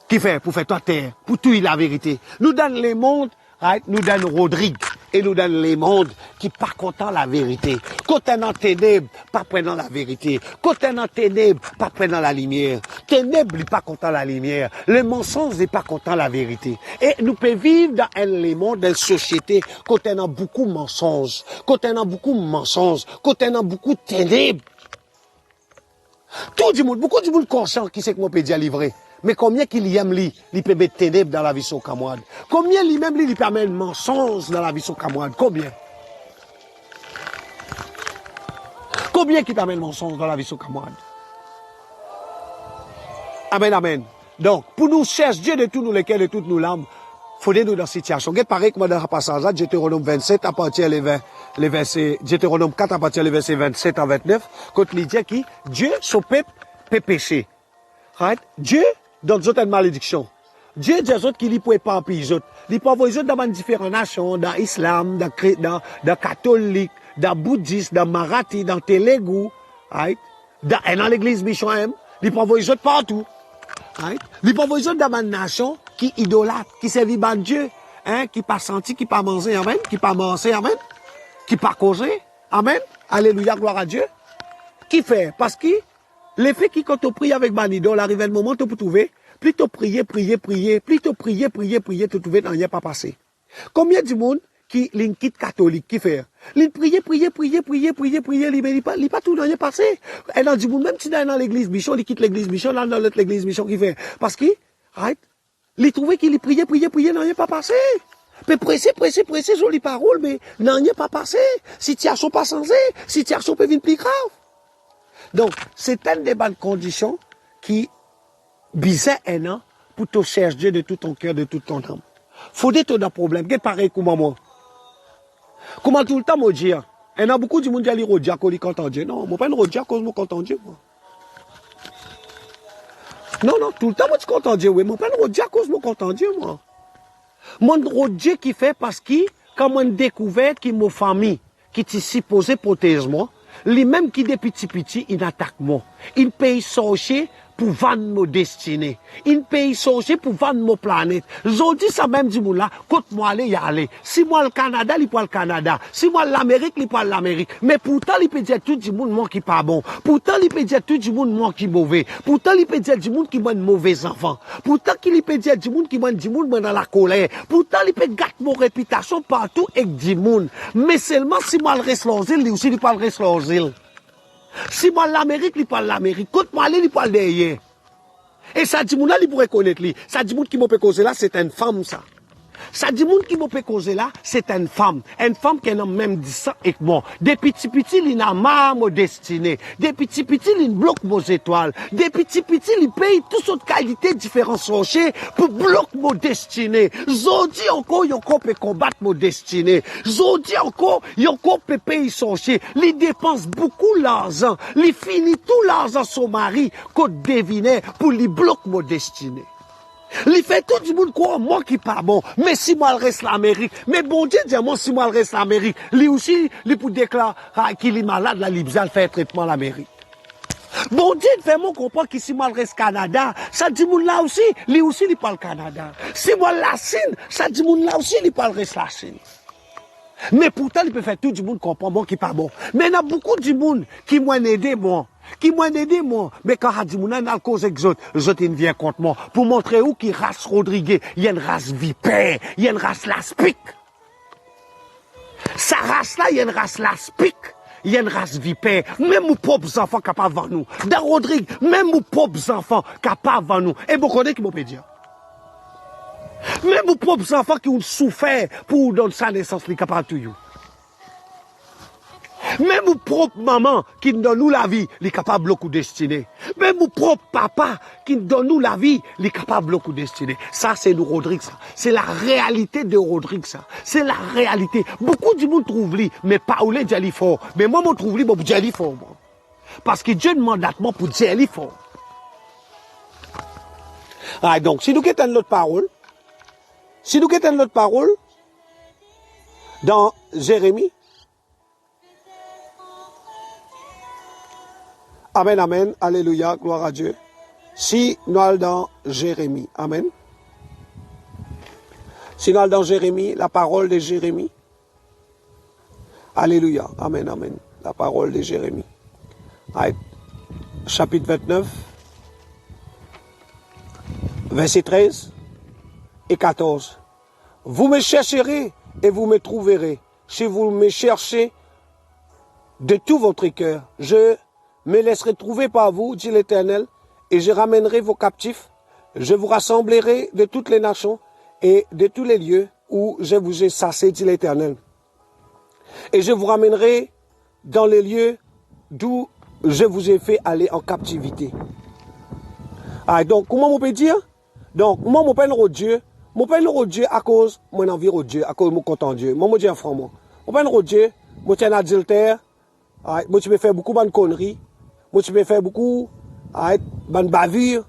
Qui fait pour faire toi terre, pour tout la vérité. Nous donne les mondes, right? Nous donne Rodrigue. Et nous donne les mondes qui pas content la vérité. Côté dans ténèbres, pas prenant la vérité. Côté dans ténèbres, pas prenant la lumière. Ténèbres, n'est pas content la lumière. Le mensonge n'est pas content la vérité. Et nous pouvons vivre dans les mondes, dans une société, côté dans beaucoup de mensonges. Côté dans beaucoup de mensonges. Côté dans beaucoup de ténèbres. Tout du monde, beaucoup du monde conscient qui sait que moi peut dire livrer. Mais combien qu'il y aime il peut mettre ténèbres dans la vie de son camarade? Combien lui-même il permet le mensonge dans la vie de son camarade? Combien? Combien qui permet le mensonge dans la vie de son camarade? Amen, amen. Donc, pour nous chercher Dieu de tous nous lesquels et toutes nos larmes, il faut nous dans cette situation. Regarde pareil comme dans le passage là, Deutéronome 27 à partir les versets, Deutéronome 4 à partir des versets 27 à 29, quand il dit qui Dieu, son peuple, peut pécher. Right? Dieu donne certaines malédictions. Dieu dit aux autres qu'il ne peut pas empêcher les autres. Il peut envoyer les autres dans différentes nations, dans l'islam, dans catholique, dans bouddhiste, dans marathi, dans Telugu, right? Dans l'église Michoam, il peut envoyer les autres partout. Right? Il peut envoyer les autres dans une nation qui idolâtre, qui servit ban Dieu, hein? Qui pas senti, qui pas mangé, amen, qui pas mangé, amen, qui pas causé, amen, alléluia, gloire à Dieu. Qui fait? Parce que l'effet qui, quand tu pries avec Banidol, arrive le moment où tu peux trouver, plus tu prier, plus tu prier, tu trouves, n'en pas passé. Combien de monde qui quitte catholique, qui fait? Il prier, il pas tout n'en passé. Et dans du monde, même si dans l'église Michon, il quitte l'église Michon, là, dans l'autre l'église Michon, qui fait? Parce que, right? Il trouvait qu'il prier, n'en pas passé. Mais pressé, jolie parole, mais n'en pas passé. Situation pas changée, situation peut venir plus grave. Donc, c'est une des bonnes conditions qui bisaient un an pour te chercher Dieu de tout ton cœur, de toute ton âme. Faut que tu aies un problème. C'est pareil comme moi. Comment tout le temps, moi, dire? Il y a beaucoup de monde qui dit Rodia, qu'on est content Dieu. Non, moi, pas une Rodia, cause moi content Dieu, moi. Non, tout le temps, moi, je suis content Dieu, oui. Moi, pas une Rodia, cause moi content Dieu, moi. Mon Rodia qui fait parce que, quand moi, découvert que ma famille, qui t'y supposé protéger moi, les mêmes qui des petits, ils attaquent moi. Ils payent sorcier pour vendre nos destinées. Ils payent sorcier pour vendre nos planètes. Je dis ça même du monde là, quand moi aller, y aller. Si moi le Canada, il peut le Canada. Si moi l'Amérique, il peut l'Amérique. Mais pourtant, il peut dire tout du monde moi qui pas bon. Pourtant, il peut dire tout du monde moi qui mauvais. Pourtant, il peut dire du monde qui mène mauvais enfants. Pourtant, il peut dire du monde qui mène du monde dans la colère. Pourtant, il peut gâter mon réputation partout avec du monde. Mais seulement si moi le reste l'asile, lui aussi il peut le reste l'asile. Si moi l'Amérique, il parle l'Amérique. Quand moi aller, il parle derrière. Et ça dit, il pourrait connaître lui. Ça dit, qui m'a peut causer là, c'est une femme, ça. Ça dit, monde qui m'a peut causer là, c'est une femme qui a même 10 ans et que moi. Des petits, il a marre mon destinée. Des petits, il bloque vos étoiles. Des petits, il paye toutes sortes de qualités différenciées pour bloquer mon destinée. Zodi encore, yon peut combattre mon destinée. Zodi encore, yon peut payer son chien. Il dépense beaucoup l'argent. Il finit tout l'argent son mari qu'on devinait pour lui bloquer mon destinée. Il fait tout le monde quoi, moi qui pas bon, mais si moi je reste l'Amérique, mais bon Dieu dit moi si moi je reste l'Amérique, lui aussi, lui pour déclarer qu'il est malade, la Libza fait un traitement à l'Amérique. Bon Dieu fait moi comprendre que si moi je reste Canada, ça dit moun là aussi, lui aussi il parle Canada. Si moi la Chine, ça dit moun là aussi il parle reste la Chine. Mais pourtant il peut faire tout le monde comprendre moi qui pas bon. Mais il y a beaucoup de monde qui m'ont aidé moi. Mais quand Hadimouna n'a cause exote, je viens contre moi, pour montrer où qui race Rodriguez, il y a une race vipère, il y a une race laspic. Sa race là, il y a une race laspic, il y a une race vipère, même nos propres enfants capables de nous. Dans Rodrigue, même nos propres enfants capables de nous. Et vous connaissez qui m'ont dire. Même nos propres enfants qui ont souffert pour donner sa naissance, les capables de vous. Même mon propre maman qui nous donne nous la vie, il est capable de beaucoup destiner. Même mon propre papa qui nous donne nous la vie, il est capable de beaucoup destiner. Ça, c'est nous, Rodrigue, ça. C'est la réalité de Rodrigue, ça. C'est la réalité. Beaucoup de monde trouvent lui, mais pas où les Djali fort. Mais moi, je trouve lui, pour Djali fort. Parce que Dieu demande à moi pour Djali fort. Ah, donc, si nous quittons notre parole, dans Jérémie, Amen, amen, alléluia, gloire à Dieu. Si nous allons dans Jérémie, amen. Si nous allons dans Jérémie, la parole de Jérémie. Alléluia, amen, amen, la parole de Jérémie. Right. Chapitre 29, verset 13 et 14. Vous me chercherez et vous me trouverez. Si vous me cherchez de tout votre cœur, je me laisserai trouver par vous, dit l'Éternel, et je ramènerai vos captifs. Je vous rassemblerai de toutes les nations et de tous les lieux où je vous ai chassés, dit l'Éternel. Et je vous ramènerai dans les lieux d'où je vous ai fait aller en captivité. Ah, donc, comment on peut dire? Donc, moi, mon père au Dieu. Mon père au Dieu à cause de mon envie au Dieu, à cause de mon content Dieu. Moi, je dis en franc, moi. Mon père au Dieu, moi, je suis un adultère. Moi, tu peux faire beaucoup de conneries. Moi, tu peux faire beaucoup de bavures.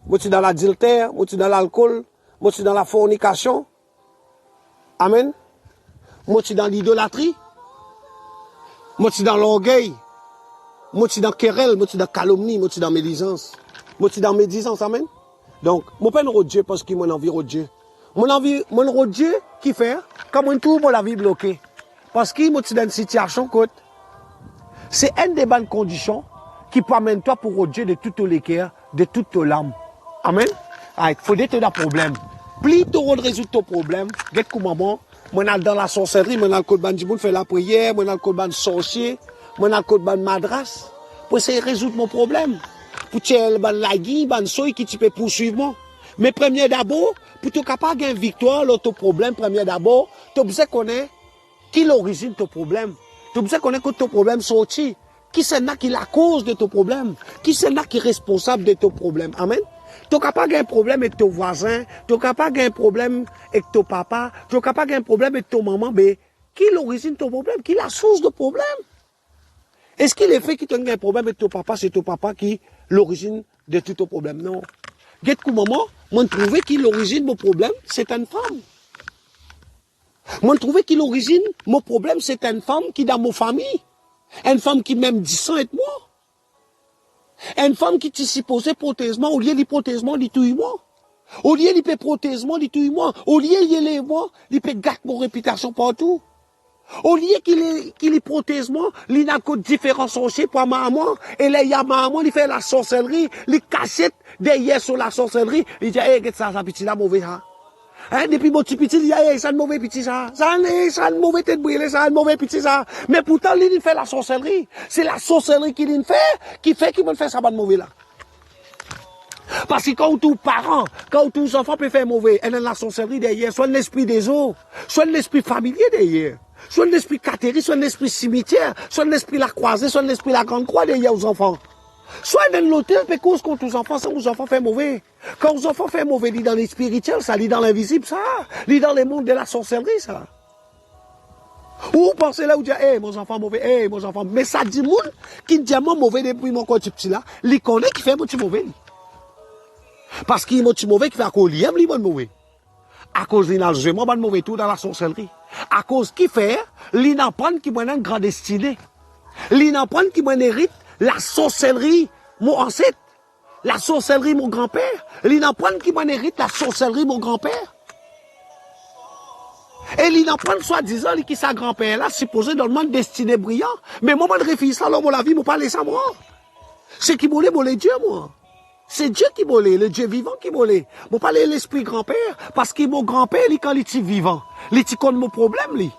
Moi, tu suis dans l'adultère. Moi, tu suis dans l'alcool. Moi, tu suis dans la fornication. Amen. Moi, tu suis dans l'idolâtrie. Moi, tu suis dans l'orgueil. Moi, tu suis dans querelle. Moi, tu suis dans calomnie. Moi, tu suis dans médisance. Moi, tu suis dans médisance. Amen. Donc, mon père au Dieu parce qu'il m'a envie au Dieu. Mon au Dieu qui fait, comme on trouve la vie bloquée. Parce qu'il m'a dans une situation côte. C'est une des bonnes conditions qui peut amener toi pour Dieu de toutes les cœurs, de toutes tes larmes. Amen. Il faut dire que tu as un problème. Plus tu résoudre ton problème, dès que maman, moi dans la sorcellerie, moi dans le code bandit, fait la prière, moi dans le code bandit sorcier, moi dans le code bandit madras, pour essayer de résoudre mon problème. Pour que tu aies la guille, ban soy qui tu peux poursuivre moi. Mais premier d'abord, pour te capable de gagner victoire dans ton problème, premier d'abord, tu as besoin de connaître qui est l'origine de ton problème. Tu as besoin de connaître que ton problème sorti. Qui c'est là qui est la cause de ton problème? Qui c'est là qui est responsable de ton problème? Amen. Tu es capable de gagner un problème avec ton voisin, tu es capable de gagner un problème avec ton papa, tu es capable de gagner un problème avec ton maman, mais qui est l'origine de ton problème? Qui est la source de problème? Est-ce qu'il est fait que tu as un problème avec ton papa, c'est ton papa qui est l'origine de tout ton problème? Non. Get coup maman, moi trouvé que l'origine de mon problème, c'est une femme. Moi trouvé que l'origine de mon problème, c'est une femme qui est dans mon famille. Une femme qui même 10 ans avec moi. Une femme qui t'y supposé prothèsement, au lieu de prothèsement, il tue moi. Au lieu de prothèsement, il tue moi. Au lieu de y moi, il peut gâter mon réputation partout. Au lieu qu'il est prothèsement, il n'a que différents sorciers pour moi. Et là, il y a maman, il fait la sorcellerie, il cachette derrière sur la sorcellerie. Il dit, hey, qu'est-ce que ça, petit là, mauvais, hein? Hein, depuis mon petit petit, il dit, hey, ça, mauvais petit, ça. Ça, mauvais tête brûlée, ça, mauvais petit, ça. Mais pourtant, il fait la sorcellerie. C'est la sorcellerie qu'il fait qu'il me fait ça, de mauvais là. Parce que quand tous parents, quand tous enfants peuvent faire mauvais, et dans la sorcellerie derrière, soit l'esprit des eaux, soit l'esprit familier derrière, soit l'esprit catérie, soit l'esprit cimetière, soit l'esprit la croisée, soit l'esprit la grande croix derrière aux enfants. Soit dans l'hôtel, mais cause contre les enfants, ça, aux enfants fait mauvais. Quand les enfants fait mauvais, lit dans les spirituels, ça, lit dans l'invisible, ça, lit dans les mondes de la sorcellerie, ça. Ou pensez là, ou dire, mon enfant mauvais, mon enfant. Mais ça dit, moun, qui dit, moi mauvais depuis mon corps petit là, li connaît qui fait mon petit mauvais. Parce qu'il est mon petit mauvais qui fait à cause, il aime, li bon mauvais. À cause, il n'a jamais bon mauvais tout dans la sorcellerie. À cause qui fait, il n'apprend qui m'a une grande destinée. Il n'apprend qui m'a hérite la sorcellerie, mon ancêtre. La sorcellerie, mon grand-père. Il n'apprend qui m'a hérite la sorcellerie, mon grand-père. Et il n'en prend soi-disant qui sa grand-père là, supposé dans le monde destiné brillant. Mais moi, je réfléchis là, la vie, je parle ça moi. C'est qui volait, Dieu, moi. C'est Dieu qui volait, le Dieu vivant qui volait. Je parle l'esprit grand-père, parce que mon grand-père, quand il est vivant, il connaît mon problème, lui.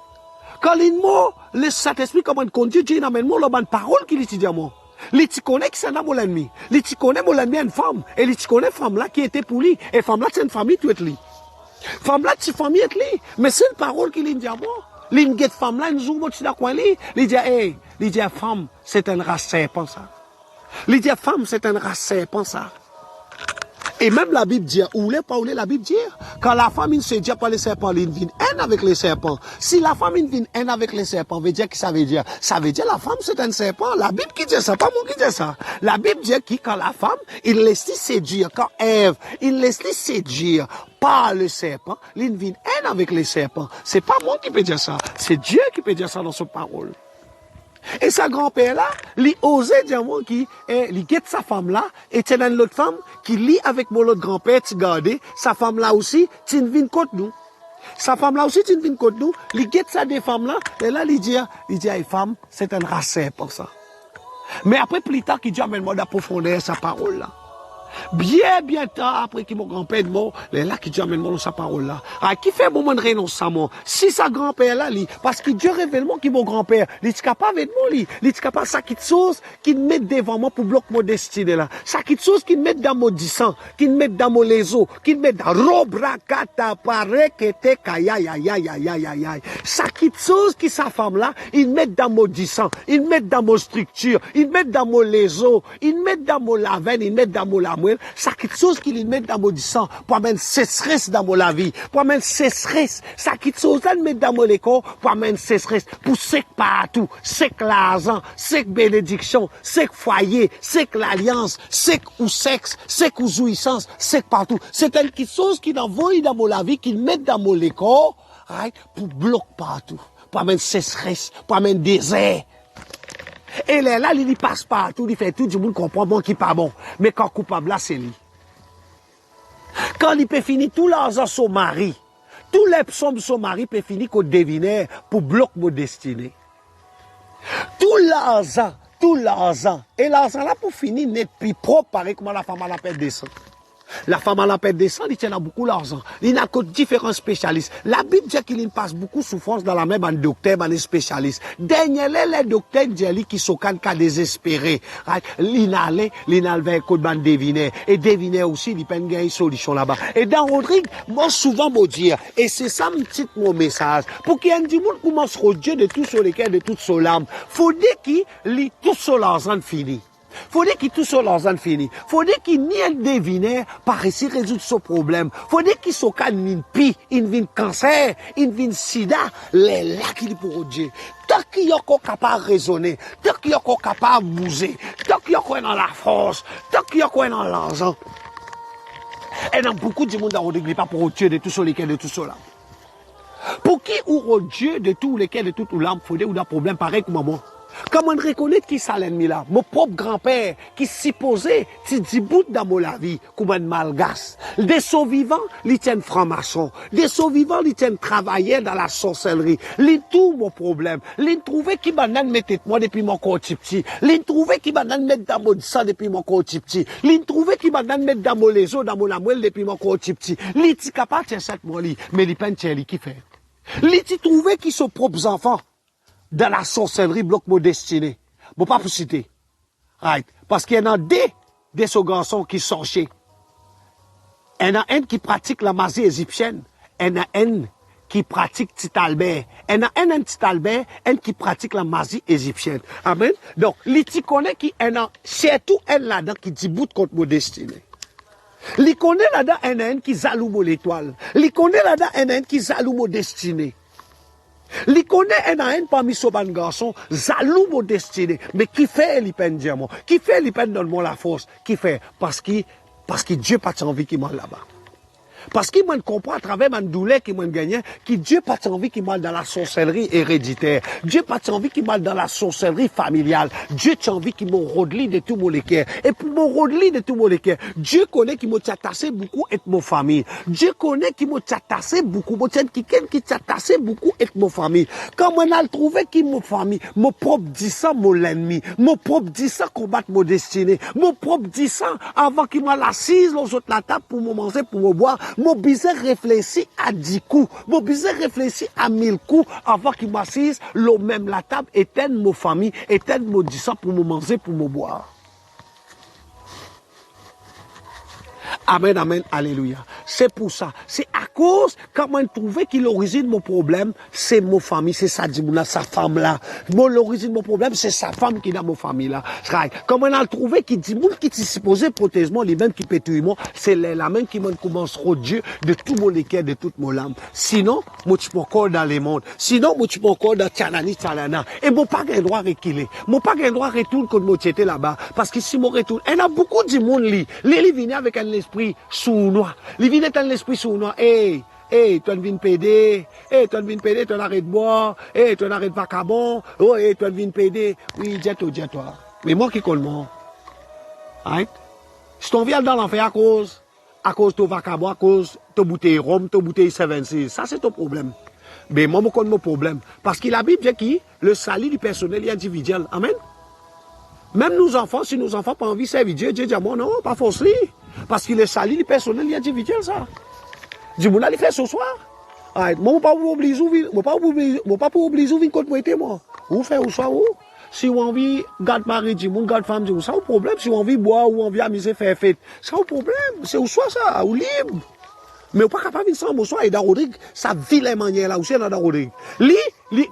Quand il m'a, le Saint-Esprit, comment il conduit, Dieu n'amène moi la bonne parole qu'il dit à moi. Il connaît que c'est un mon ennemi. Il connaît mon ennemi une femme. Et il connaît femme là qui était pour lui. Et femme là, c'est une famille, tout est lui. Femme là, c'est famille est li. Mais c'est une parole qu'il dit à moi. L'une get femme là, une jour, moi, tu l'as quoi li? Il dit, femme, c'est un race serpent, ça. Il dit, femme, c'est un race serpent, ça. Et même la Bible dit, ou les pas ou la Bible dit, quand la femme, il se dit pas les serpents, il vient haine avec les serpents. Si la femme, il vient haine avec les serpents, veut dire que ça veut dire? Ça veut dire la femme, c'est un serpent. La Bible qui dit ça, pas moi qui dit ça. La Bible dit que quand la femme, il laisse séduire, quand Ève, il laisse séduire par le serpent, il vient haine avec les serpents. C'est pas moi qui peux dire ça. C'est Dieu qui peut dire ça dans sa parole. Et sa grand-père là, il osait dire moi qui, il guette sa femme là, et c'est une autre femme qui lit avec mon autre grand-père, tu gardes, sa femme là aussi, tu ne viens contre nous. Sa femme là aussi, tu ne viens contre nous, il guette ça des femmes là, et là, il dit, femme, c'est un racin pour ça. Mais après, plus tard, il dit, amène-moi d'approfondir sa parole là. Bien tard après que mon grand-père est mort, là qui Dieu amène dans sa parole là. Ah, qui fait moment de renoncer à moi? Si sa grand-père là, parce que Dieu révèle moi qui mon grand-père, il est capable de moi, il est capable de ça qui chose qui met devant moi pour bloquer mon destinée là. Ça qui chose qui met dans mon disant, qui met dans mon leso, qui met dans robra kata pare kete kaya ya ya ya ya ya ya. Ça qui chose qui sa femme là, il met dans mon disant, il met dans mon structure, il met dans mon leso, il met dans mon laven, il met dans mon lamour. Ça quelque chose qu'il met dans mon sang pour amener sécheresse dans mon vie, pour amener sécheresse. Ça quelque chose qu'il met dans mon école pour amener sécheresse, pour sec partout, sec l'argent, sec bénédiction, sec foyer, sec l'alliance, sec ou sexe, sec ou jouissance, sec partout. C'est quelque chose qu'il envoie dans mon vie, qu'il met dans mon école, right, pour bloquer partout, pour amener sécheresse, pour amener désert. Et là, il passe partout, il fait tout, du monde comprend bon qui pas bon. Mais quand coupable là, c'est lui. Quand il peut finir tout l'argent son mari, tous les psaumes de son mari peut finir qu'on deviner pour bloquer mon destinée. Tout l'argent. Et l'argent là pour finir n'est plus propre, pareil comme la femme à la paix descend. La femme à la paix descend, il tient à beaucoup l'argent. Il n'a que différents spécialistes. La Bible dit qu'il passe beaucoup de souffrance dans la même en docteur, en spécialiste. Dernier, les docteurs disent qui sont qu'à désespérés. Il n'a vers code ban deviner. Et deviner aussi, il peut gagner une solution là-bas. Et dans Rodrigue, moi, souvent, me dire, et c'est ça, mon message. Pour qu'il y ait un monde qui commence à Dieu de tout sur lesquels, de toute son âme. Faut dire qu'il lit tout sur l'argent fini. Faut dire qu'il tout sur l'argent fini. Faut dire qu'il n'y a deviner par ici résoudre ce problème. Faut dire qu'il soit cas une pi, une cancer, une sida, les là qu'il pour Dieu. Tant qu'il y a encore capable de raisonner, tant qu'il y a encore capable de bouger, tant qu'il y a encore dans la force, tant qu'il y a encore dans l'argent. Et dans beaucoup de monde dans l'église pas pour Dieu de tout sur lesquels de tout cela. Pour qui ou Dieu de tous lesquels de tout l'âme, faut dire ou d'un problème pareil comme moi. Comment reconnaître qui ça l'ennemi là? Mon propre grand-père qui supposait ti dit bout dans mon la vie comme un malgache. Des survivants, ils tiennent franc-maçon. Des survivants, ils tiennent travailler dans la sorcellerie. Ils tout mon problème. Ils trouvaient qui m'a mettre moi depuis mon corps petit. Ils trouvaient qui m'a mettre dans mon sang depuis mon corps petit. Ils trouvaient qui m'a mettre dans mon leso, dans mon lamouelle depuis mon corps petit. Ils ti capable de cette moi mais ils peine qui fait. Ils ti trouvaient qui sont propres enfants. Dans la sorcellerie, bloque mon destinée. Bon, pas pour citer. Right. Parce qu'il y en a des garçons qui sont chez. Il y en a un qui pratique la magie égyptienne. Il y en a un qui pratique Petit Albert. Il y en a un Petit Albert, un qui pratique la magie égyptienne. Amen. Donc, les petits connaissent qui en surtout un là-dedans qui dit bout contre mon destinée. Les connaît là-dedans un qui zalou mon étoile. Les connaît là-dedans un qui zalou mon destinée. Les connaît un parmi ce ban garçon, zalou mon destinée. Mais qui fait l'hypen diamant? Qui fait l'hypen donne-moi la force? Qui fait? Parce que Dieu pas envie qu'il m'en là-bas. Parce qu'il m'a compris à travers ma douleur qui m'a gagné, que Dieu pas envie qu'il m'aille dans la sorcellerie héréditaire. Dieu pas envie qu'il m'aille dans la sorcellerie familiale. Dieu a envie qu'il me rodeli de tout mon équerre. Et pour me rodeli de tout mon équerre, Dieu connaît qu'il m'a tassé beaucoup et mon famille. Dieu connaît qu'il m'a tassé beaucoup. Moi, quelqu'un qui t'a tassé beaucoup et mon famille. Quand on a trouvé qu'il m'a famille, mon propre dit ça, mon l'ennemi. Mon propre dit ça, combattre mon destinée. Mon propre dit ça, avant qu'il m'a l'assise, l'autre sur la table pour me manger, pour me boire. Mon bizarre réfléchit à 10 coups. Mon bizarre réfléchit à 1000 coups avant qu'il m'assise. Le même la table éteindre mon famille, éteindre mon dit ça pour me manger, pour me boire. Amen, amen, alléluia. C'est pour ça. C'est à cause, quand on trouvé que l'origine de mon problème, c'est mon famille, c'est sa dimouna, sa femme là. L'origine de mon problème, c'est sa femme qui est dans mon famille là. Comme on a trouvé qu'il dit, moun qui t'y supposé protéger moi, les mêmes qui pétuent moi, c'est la même qui m'en commence au Dieu de tout mon équerre, de toute mon âme. Sinon, moi tu peux encore dans les mondes. Sinon, moi tu peux encore dans Tchanani, Tchanana. Et mon pas un droit reculer. Mon pas un droit retourner quand moi j'étais là-bas. Parce que si moi retourne, il y a beaucoup de monde li. Li vient avec un esprit sournois. Li vient avec un esprit sournois. Hey, toi viens pédé. Hey, toi viens pédé, toi arrête de boire. Hey, toi arrête vacabon. Oh, hey, toi viens pédé. Oui, dis-toi. Mais moi qui connais moi. Right? Si ton viens dans l'enfer à cause de ton vacabon, à cause de ton bouteille rhum, ton bouteille 76, ça c'est ton problème. Mais moi, je connais mon problème. Parce que la Bible dit que le salut du personnel est individuel. Amen. Même nos enfants, si nos enfants n'ont pas envie de servir Dieu, Dieu dit moi non, pas forcément. Parce que le salut du personnel est individuel, ça. Du monde, il fait ce soir. Moi, je ne pas vous obliger, pas pour obliger, vous contre moi. Vous faites au soir, si vous avez envie de garder mari, garde femme, ça a un problème. Si vous avez envie de boire ou envie d'amuser, faire fête, ça a un problème. C'est au soir, ça, ou libre. Mais vous n'êtes pas capable de faire ça au soir et dans Rodrigue, ça vilaine manière là, aussi dans Rodrigue.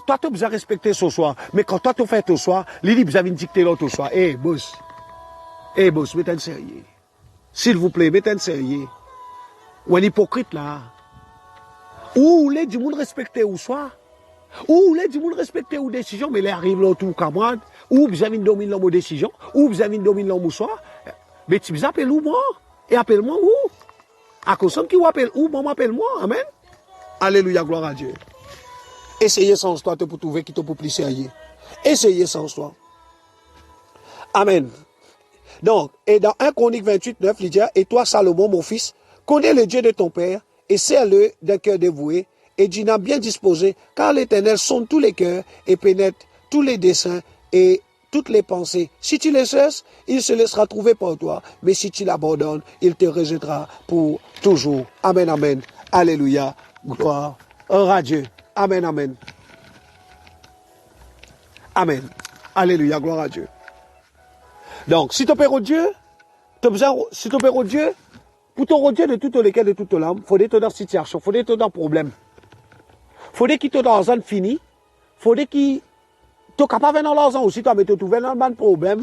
Toi, tu as besoin de respecter ce soir. Mais quand toi, tu fais ce soir, lui, vous avez une dictée l'autre soir. Boss, mettez un sérieux. S'il vous plaît, mettez un sérieux. Ou un hypocrite là. Ou les du monde respecter au soir. Ou les du monde respecter aux décisions, mais les arrive là tout camarade. Ou vous avez une domine dans vos décisions. Ou vous avez une domine dans vos soir. Mais tu vous appelles où moi? Et appelle-moi où? À cause qui vous appelle où? Moi m'appelle moi. Amen. Alléluia, gloire à Dieu. Essayez sans toi pour trouver qui te peut plus sérieux. Essayez sans toi. Amen. Donc, et dans 1 Chronique 28, 9, il dit, et toi, Salomon, mon fils, connais le Dieu de ton père, et sers-le d'un cœur dévoué, et d'une âme bien disposée, car l'Éternel sonde tous les cœurs, et pénètre tous les desseins, et toutes les pensées. Si tu le cesses, il se laissera trouver par toi, mais si tu l'abandonnes, il te rejettera pour toujours. Amen, amen. Alléluia. Gloire à Dieu. Amen, amen. Amen. Alléluia, gloire à Dieu. Donc, si tu opères au Dieu, si tu opères au Dieu, pour te retirer de toute l'équerre, de toute l'âme, il faut être dans situation, il faut être dans problème. Il faut qu'il te dans l'argent fini, il faut qu'il tu capable dans l'argent aussi, toi, mais tu trouves dans un problème,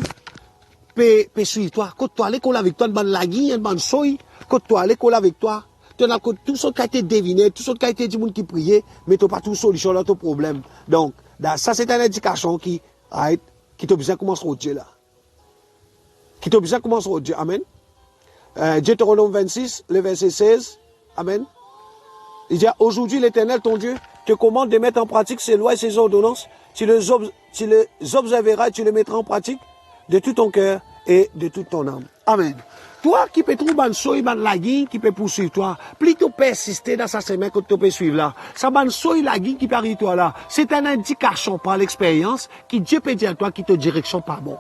puis suis-toi, quand tu as l'école avec toi, une lagui, une soy, quand tu as l'école avec toi, tu as tout ce qui a été deviné, tout ce qui a été dit, monde qui priait, mais tu n'as pas toute solution à ton problème. Donc, ça, c'est une indication qui te besoin de commencer au Dieu là. Qui te besoin de commencer au Dieu. Amen. Deutéronome 26, le verset 16. Amen. Il dit, aujourd'hui l'Éternel, ton Dieu, te commande de mettre en pratique ses lois et ses ordonnances. Tu les observeras et tu les mettras en pratique de tout ton cœur et de toute ton âme. Amen. Toi qui peux trouver un soy, un lagui, qui peut poursuivre toi, plutôt persister dans sa semaine que tu peux suivre là. Ça ban soy lagui qui peut arriver toi là. C'est une indication par l'expérience qui Dieu peut dire à toi qui te direction pas bon.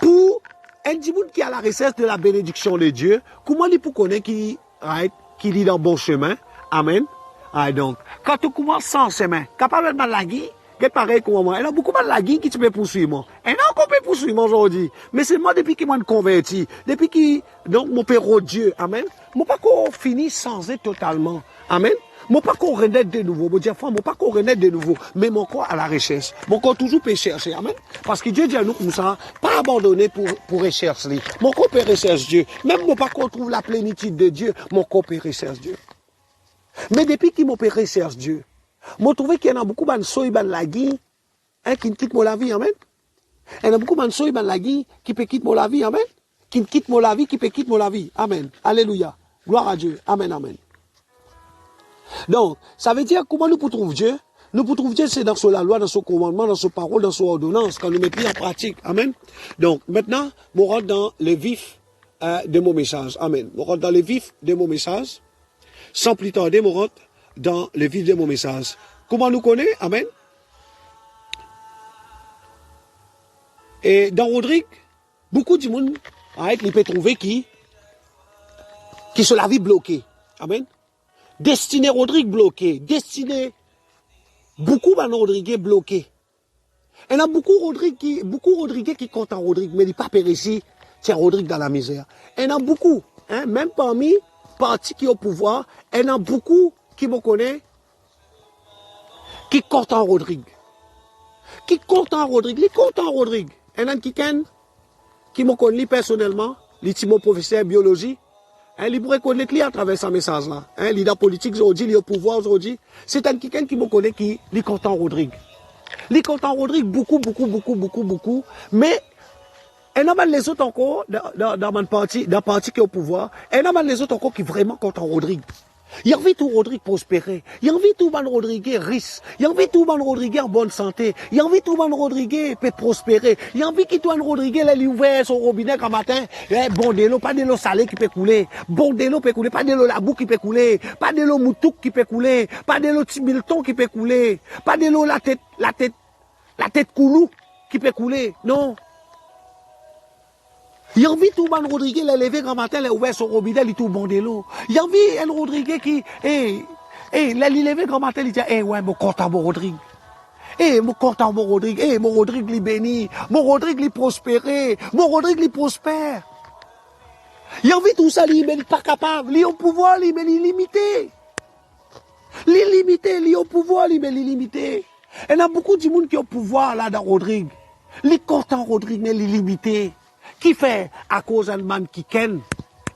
Pour un petit monde qui a la recherche de la bénédiction de Dieu, comment il peut connaître qui est dans le bon chemin? Amen. Donc, quand tu commences sans chemin, capable de lagui, c'est pareil comme moi. Il y a beaucoup de lagui qui te peut poursuivre moi. Et non, qu'on peut poursuivre aujourd'hui. Mais c'est moi depuis qu'il m'a converti, depuis qu'il, donc, mon père au Dieu. Amen. Mon pas qu'on finit sans être totalement. Amen. Mon pas qu'on renaît de nouveau. Mon Dieu, mon pas qu'on renaît de nouveau. Mais mon corps à la recherche. Mon corps toujours peut chercher. Amen. Parce que Dieu dit à nous comme ça, pas abandonner pour rechercher. Mon corps peut rechercher Dieu. Même mon pas qu'on trouve la plénitude de Dieu, mon corps peut rechercher Dieu. Mais depuis qu'il m'a peut rechercher Dieu, moi trouvé qu'il y en a beaucoup de soy ban la vie, hein, qui quitte la vie. Amen. Il y en a beaucoup de soy ban la vie qui peut quitter la vie. Amen. Qui quitte la vie, qui peut quitter la vie. Amen. Alléluia. Gloire à Dieu. Amen, amen. Donc, ça veut dire comment nous pouvons trouver Dieu? Nous pouvons trouver Dieu, c'est dans la loi, dans son commandement, dans son parole, dans son ordonnance, quand nous mettons en pratique. Amen. Donc, maintenant, on rentre dans le vif de mon message. Amen. On rentre dans le vif de mon message. Sans plus tarder, on rentre dans le vif de mon message. Comment nous connaît? Amen. Et dans Rodrigue, beaucoup de monde, il peut trouver qui sont la vie bloquée. Amen. Destiné Rodrigue bloqué. Destiné beaucoup de Rodrigue bloqué. Il y a beaucoup Rodrigue qui comptent en Rodrigue, mais il n'est pas périssi, c'est Rodrigue dans la misère. Il y en a beaucoup, hein, même parmi partis qui ont au pouvoir, il y en a beaucoup qui me connaissent, qui comptent en Rodrigue. Qui comptent en Rodrigue, ils comptent en Rodrigue. Il y en a qui me connaissent personnellement, les mon professeur de biologie. Il pourrait connaître lui à travers ce message-là. Un leader politique aujourd'hui, il est au pouvoir aujourd'hui. C'est un quelqu'un qui me connaît qui est content Rodrigue. Il est content Rodrigue beaucoup. Mais il y a les autres encore, dans mon parti qui est au pouvoir, il y a les autres encore qui sont vraiment contents Rodrigue. Il y a envie tout Rodrigue prospérer. Il y a envie tout ban Rodrigue riche. Il y a envie tout ban Rodrigue en bonne santé. Il y a envie tout ban Rodrigue peut prospérer. Il y a envie qu'il tout ban Rodrigue là, il ouvert son robinet comme matin. Bon de l'eau, pas de l'eau salée qui peut couler. Bon de l'eau peut couler. Pas de l'eau labou qui peut couler. Pas de l'eau moutouk qui peut couler. Pas de l'eau timilton qui peut couler. Pas de l'eau la tête coulou qui peut couler. Non. Il y a envie tout ban Rodrigue, il a levé grand matin, il a ouvert son robinet, il tout bon de l'eau. Il y a envie El Rodrigue qui, il a levé grand matin, il dit, ouais, mon content mon Rodrigue. Mon content mon Rodrigue, mon Rodrigue lui béni, mon Rodrigue lui prospéré, mon Rodrigue lui prospère. Il y a envie tout ça, il n'est pas capable, il est au pouvoir, il est limité. Il est limité, il est au pouvoir, il est limité. Il y a beaucoup de monde qui est au pouvoir là dans Rodrigue. Il est content Rodrigue, mais il est limité. Qui fait à cause d'un man qui ken,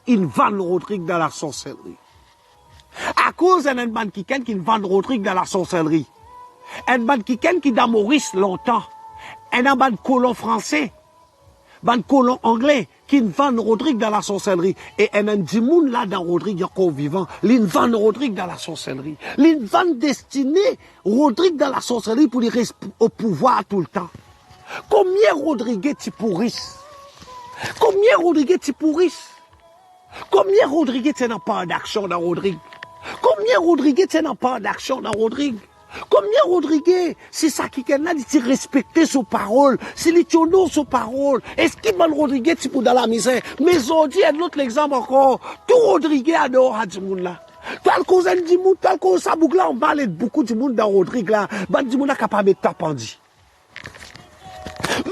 il vend Rodrigue dans la sorcellerie. À cause d'un man qui ken, il vend Rodrigue dans la sorcellerie. Un man qui ken qui dans Maurice longtemps. Un man colon français, un colon anglais qui vend Rodrigue dans la sorcellerie. Et un dimoun là dans Rodrigue encore vivant, il vend Rodrigue dans la sorcellerie. Il vend destiné Rodrigue dans la sorcellerie pour lui rester au pouvoir tout le temps. Combien Rodrigue tu pourrissent? Combien Rodrigue tu pourrissent? Combien Rodrigue tu n'as pas d'action dans Rodrigue? Combien Rodrigue tu n'as pas d'action dans Rodrigue? Combien Rodrigue, c'est ça qui est là, de respecter ses paroles, c'est les tionneaux ses paroles. Est-ce qu'il va Rodrigue tu pour dans la misère? Mais aujourd'hui, il y a l'autre exemple encore. Tout Rodrigue adore à du monde là. Tal cause du monde, tal cause ça boucle là, on parle de beaucoup de monde dans Rodrigue là. Du monde capable de tapendi.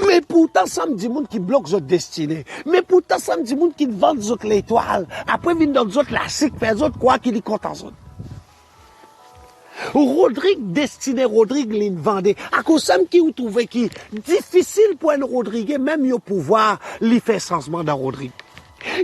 Mais pourtant, ça me dit monde qui bloque votre destinée. Mais pourtant, ça me dit monde qui vend votre l'étoile. Après, vient dans votre la sick, fait autres quoi qui dit content zone. Rodrigue destiné, Rodrigue l'in vendé. À cause de qui vous trouvez qui difficile pour un Rodrigue, même au pouvoir, lui fait changement dans Rodrigue.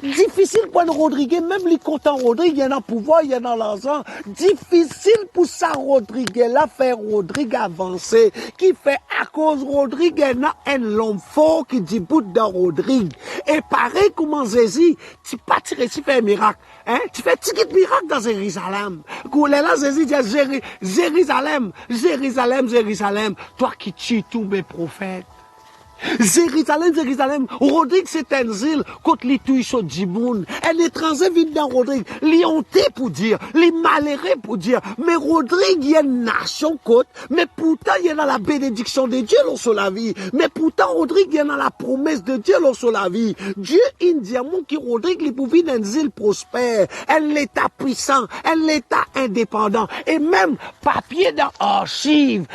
Difficile pour un Rodrigue, même les comptants Rodrigue, il y en a pouvoir, il y en a l'argent. Difficile pour ça Rodrigue, là, faire Rodrigue avancer, qui fait à cause Rodrigue, il y a un homme fort qui dit bout dans Rodrigue. Et pareil, comment Jésus, tu pas tiré, tu fais un miracle, hein, tu fais un petit miracle dans Jérusalem. Quand là, Jésus dit, Jérusalem, toi qui tues tous mes prophètes. Jérusalem, Rodrigue c'est un zile contre les touches au Djiboun. Un étranger vient dans Rodrigue, li honté pour dire, li malheureux pour dire, mais Rodrigue il y a une nation côte, mais pourtant il y a la bénédiction de Dieu sur la vie, mais pourtant Rodrigue il y a la promesse de Dieu sur la vie. Dieu indiamment qui Rodrigue li pour vivre un zile prospère, un état puissant, un état indépendant, et même papier dans archive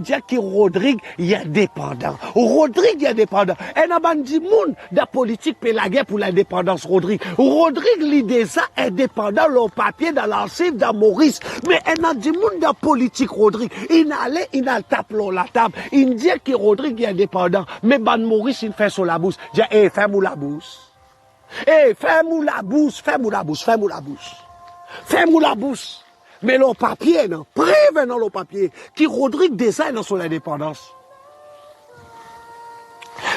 dit que Rodrigue il est indépendant. indépendant. Rodrigue est indépendant. Et n'a pas dit moun de politique pour la guerre pour l'indépendance Rodrigue. Rodrigue l'idée ça indépendant le papier dans l'archive de Maurice. Mais elle n'a dit moun de politique Rodrigue. Il a tapé la table. Il dit que Rodrigue est indépendant. Mais ban Maurice il fait sur la bouche. Il dit fais-moi la bouche. Fais-moi la bouche, fais-moi la bouche, fais-moi la bouche. Fais-moi la bouche. Mais le papier, non, prévenant le papier, qui Rodrigue décide sur l'indépendance.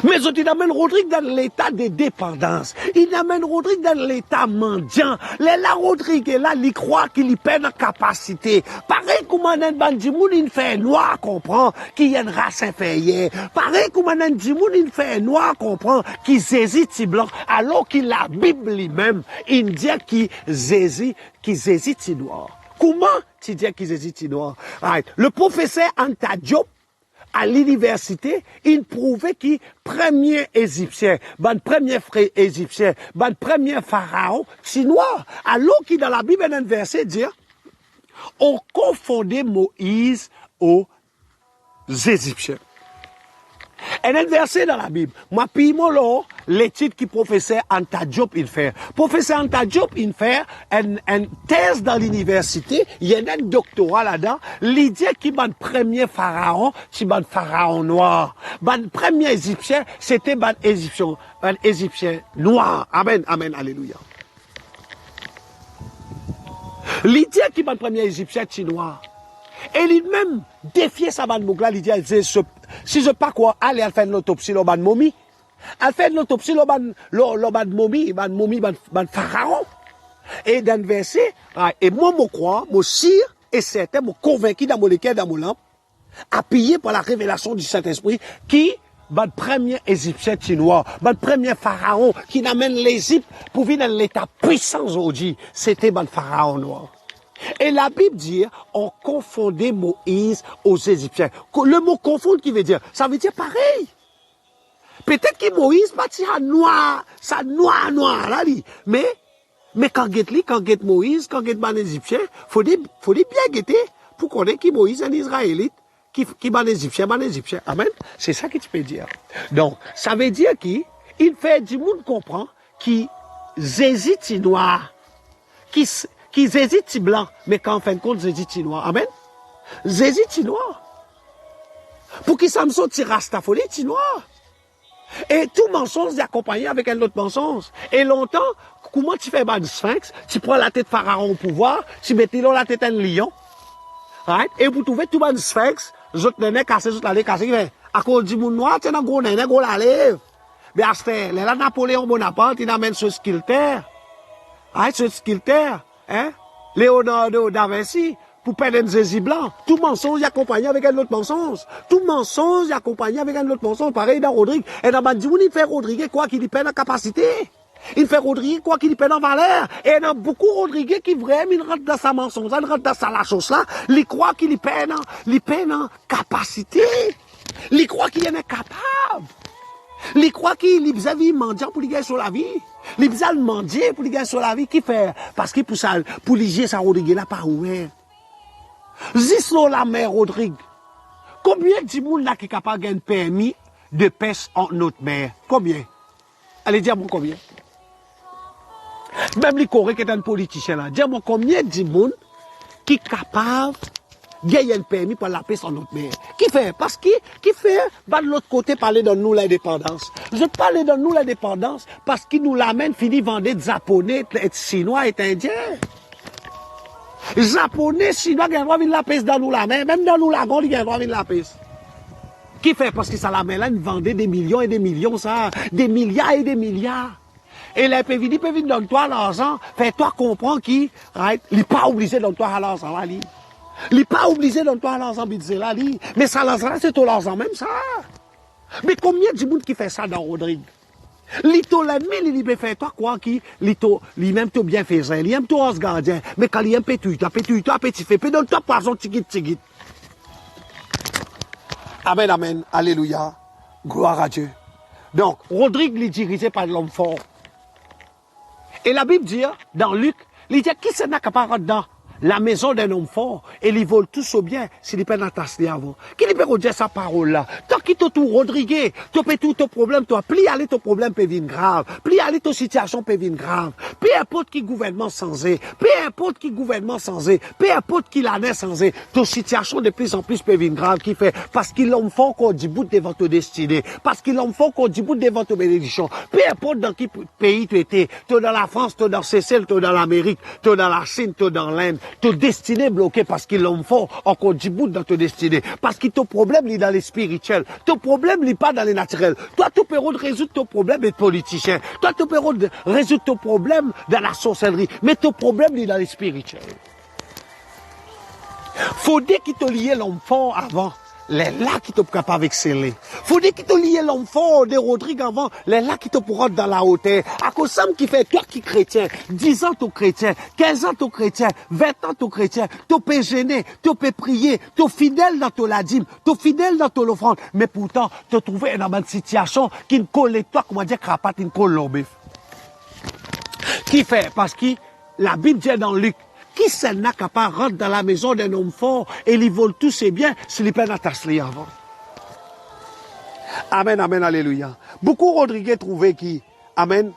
Mais il amène Rodrigue dans l'état de dépendance. Il amène Rodrigue dans l'état mendiant. Là, Rodrigue est là, il croit qu'il y peine en capacité. Pareil comme un bandimoun, il fait noir, comprend, qu'il y a une race inférieure. Pareil comme un bandimoun, il fait noir, comprend, qu'il hésite blanc. Alors qu'il la Bible lui-même, il dit qu'il hésite noir. Comment tu dis qu'ils hésitent noir? Right. Le professeur Anta Diop, à l'université, il prouvait qu'il premier égyptien, premier frère égyptien, premier pharaon, chinois. Alors qu'il dans la Bible, un verset dit, on confondait Moïse aux Égyptiens. Et un verset dans la Bible, moi, puis moi, l'étude que professeur Anta Diop il fait. Professeur Anta Diop il fait une thèse dans l'université, il y a un doctorat là-dedans, l'idée qui ban premier pharaon, c'est ban pharaon noir. Ban premier égyptien, c'était ban égyptien noir. Amen, amen, alléluia. L'idée qui ban premier égyptien, c'est noir. Et lui-même défiait sa bande mougla, il dit, si je pas quoi, allez, elle fait une autopsie, le ban momie. Elle fait une autopsie, le ban momie, ban pharaon. Et dans le verset, et moi, je crois, je suis et certain, je suis convaincu dans mon cœur, dans mon lampe, appuyé par la révélation du Saint-Esprit, qui, ban premier égyptien chinois, ban premier pharaon, qui n'amène l'Égypte pour venir dans l'état puissant aujourd'hui, c'était ban pharaon noir. Et la Bible dit, on confondait Moïse aux Égyptiens. Le mot confondre qui veut dire, ça veut dire pareil. Peut-être que Moïse partit à noir, ça noir, là, mais quand guette Moïse, quand guette ban Égyptien, faut bien guetter pour connaître qui Moïse est un Israélite, qui ban Égyptien. Amen. C'est ça que tu peux dire. Donc, ça veut dire qu'il fait du monde comprend qui hésite noir, qui hésite blanc, mais qu'en fin de compte, hésite noir. Amen. Hésite noir. Pour qui Samson tire Rastafoli, noir. Et tout mensonge est accompagné avec un autre mensonge. Et longtemps, comment tu fais ban sphinx? Tu prends la tête pharaon au pouvoir, tu mets la tête un lion. Right? Et vous trouvez tout ban sphinx, je te n'ai cassé, je te l'ai cassé. À cause du monde noir, tu as un gros nez, gros la lèvre. Mais à ce là, Napoléon Bonaparte, il amène ce skilter. Right? Ce skilter. Hein? Leonardo da Vinci, pour perdre un zézi blanc. Tout mensonge est accompagné avec un autre mensonge. Tout mensonge est accompagné avec un autre mensonge. Pareil dans Rodrigue. Et dans Bandimoun, il fait Rodrigue quoi qu'il y perd en capacité. Il fait Rodrigue quoi qu'il y perd en valeur. Et il y a beaucoup Rodrigue qui vraiment, il rentre dans sa mensonge, il rentre dans sa la chose là. Il croit qu'il y perd en capacité. Il croit qu'il est capable. Il croit qu'il est vis-à-vis mendiant pour lui gagner sur la vie. Il besoin de mendier pour lui gagner sur la vie. Qui fait? Parce que pour liger sa Rodrigue là, pas ouvert. Zislo la mer Rodrigue. Combien de monde là qui est capable de gagner permis de pêche en notre mer? Combien? Allez, dis-moi combien? Même les Corées qui est un politicien là, dis-moi combien de monde qui est capable gagner un permis pour la pêche en notre mer. Qui fait? Parce que, qui fait, de l'autre côté, parler de nous l'indépendance. Je parle de nous l'indépendance parce qu'il nous l'amène, fini vendre des Japonais, Chinois et Indiens. Japonais, Chinois, qui ont droit de la pêche dans nous la mer, même dans nous la gonde, qui ont droit de la pêche. Qui fait? Parce que ça la mer là, ils vendaient des millions et des millions, ça, des milliards et des milliards. Et les PVD peuvent donner toi l'argent, fais-toi comprendre qu'il n'est pas obligé de donner toi l'argent là, il n'est pas obligé de donner toi l'argent budget là, mais ça l'argent c'est tout l'argent même ça. Mais combien de monde qui fait ça dans Rodrigue? Lito l'ennemi, il peut faire toi quoi qui lito, lui-même tout bien fait ça, il aime tout os gardien, mais quand il aime petit fait, puis donne toi poisson tigit. Amen, amen, alléluia, gloire à Dieu. Donc, Rodrigue est dirigé par l'homme fort. Et la Bible dit, dans Luc, il dit, qui c'est n'a capable dedans? la maison d'un homme fort, et ils volent tous au bien, s'il peut n'attasser avant. Qui peut dire sa parole là? Tant qu'il t'a tout Rodriguez, tu peux tout ton problème, toi, pli aller ton problème peut venir grave, pli aller ton situation peut venir grave, peu importe qui gouvernement censé, peu importe qui gouvernement censé, peu importe qui l'année censé, ton situation de plus en plus peut venir grave, qui fait, parce qu'il l'homme fort qu'on dit bout devant ton destinée, parce qu'il l'homme fort qu'on dit bout devant ton bénédiction, peu importe dans quel pays tu étais, tu es dans la France, tu es dans Seychelles, tu es dans l'Amérique, tu es dans la Chine, tu es dans l'Inde, ton destinée bloquée parce qu'il l'homme fort encore du bout dans ton destinée, parce que ton problème est dans les spirituels, ton problème n'est pas dans les naturels. Toi, tu peux résoudre ton problème d'être politicien, toi, tu peux résoudre ton problème dans la sorcellerie, mais ton problème est dans les spirituels. Faut dire qu'il t'a lié l'homme fort avant. Les là qui te capable d'exceller. Faut dire qu'il te lié l'homme fort de Rodrigue avant, les là qui te pourront dans la hauteur. À cause ça qui fait toi qui chrétien, 10 ans ton chrétien, 15 ans ton chrétien, 20 ans ton chrétien, tu peux gêner, tu peux prier, tu es fidèle dans ton ladime, tu es fidèle dans ton offrande, mais pourtant, tu trouves dans une situation qui ne colle toi, comment dire, crapatte, ne colle l'obéf. Qui fait? Parce que la Bible dit dans Luc, qui s'en n'a capable de rentrer dans la maison d'un homme fort et il vole tous ses biens s'il n'est pas attaché avant. Amen, amen, alléluia. Beaucoup Rodriguez trouvaient qui, amen,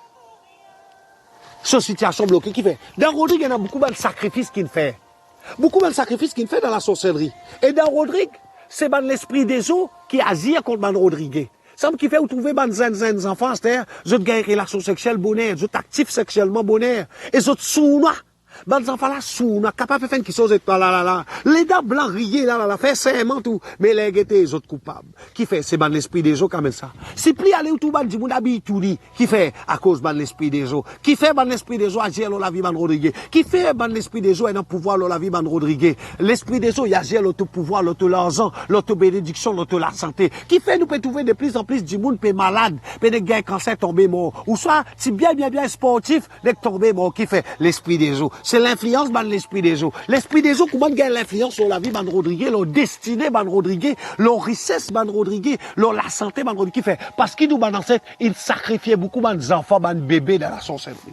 cette situation bloquée qui fait. Dans Rodrigue, il y a beaucoup de sacrifices qu'il fait. Beaucoup de sacrifices qu'il fait dans la sorcellerie. Et dans Rodrigue, c'est l'esprit des eaux qui agit contre Rodriguez. Ça qui fait vous trouvez des enfants, c'est-à-dire, ils ont une relation sexuelle bonheur, ils sont actifs sexuellement bonheur, et ils sont sournois. Les enfants là, sournois, capables de faire quelque chose, là. Les dents blancs riés, là, faire serment, tout. Mais les gâtés, les autres coupables. Qui fait? C'est l'esprit des eaux, comme ça. C'est plus aller où tout le monde habille tout dit. Qui fait? À cause de l'esprit des eaux. Qui fait l'esprit des eaux agir la vie de Rodriguez? Qui fait l'esprit des eaux et dans le pouvoir la vie de Rodriguez? L'esprit des eaux, il agit l'auto pouvoir, l'auto l'argent, l'auto bénédiction, l'auto la santé. Qui fait? Nous peut trouver de plus en plus du monde peut malade, peut des gars cancer tomber mort. Ou soit, si bien sportif, des tomber mort. Qui fait? L'esprit des eaux. C'est l'influence de l'esprit des eaux. L'esprit des eaux, comment gagne l'influence sur la vie de Rodriguez, leur destinée de Rodriguez, leur richesse de Rodriguez, leur la santé de Rodriguez. Qui fait? Parce qu'il nous balançait, il sacrifiait beaucoup d'enfants, de bébés dans la sorcellerie.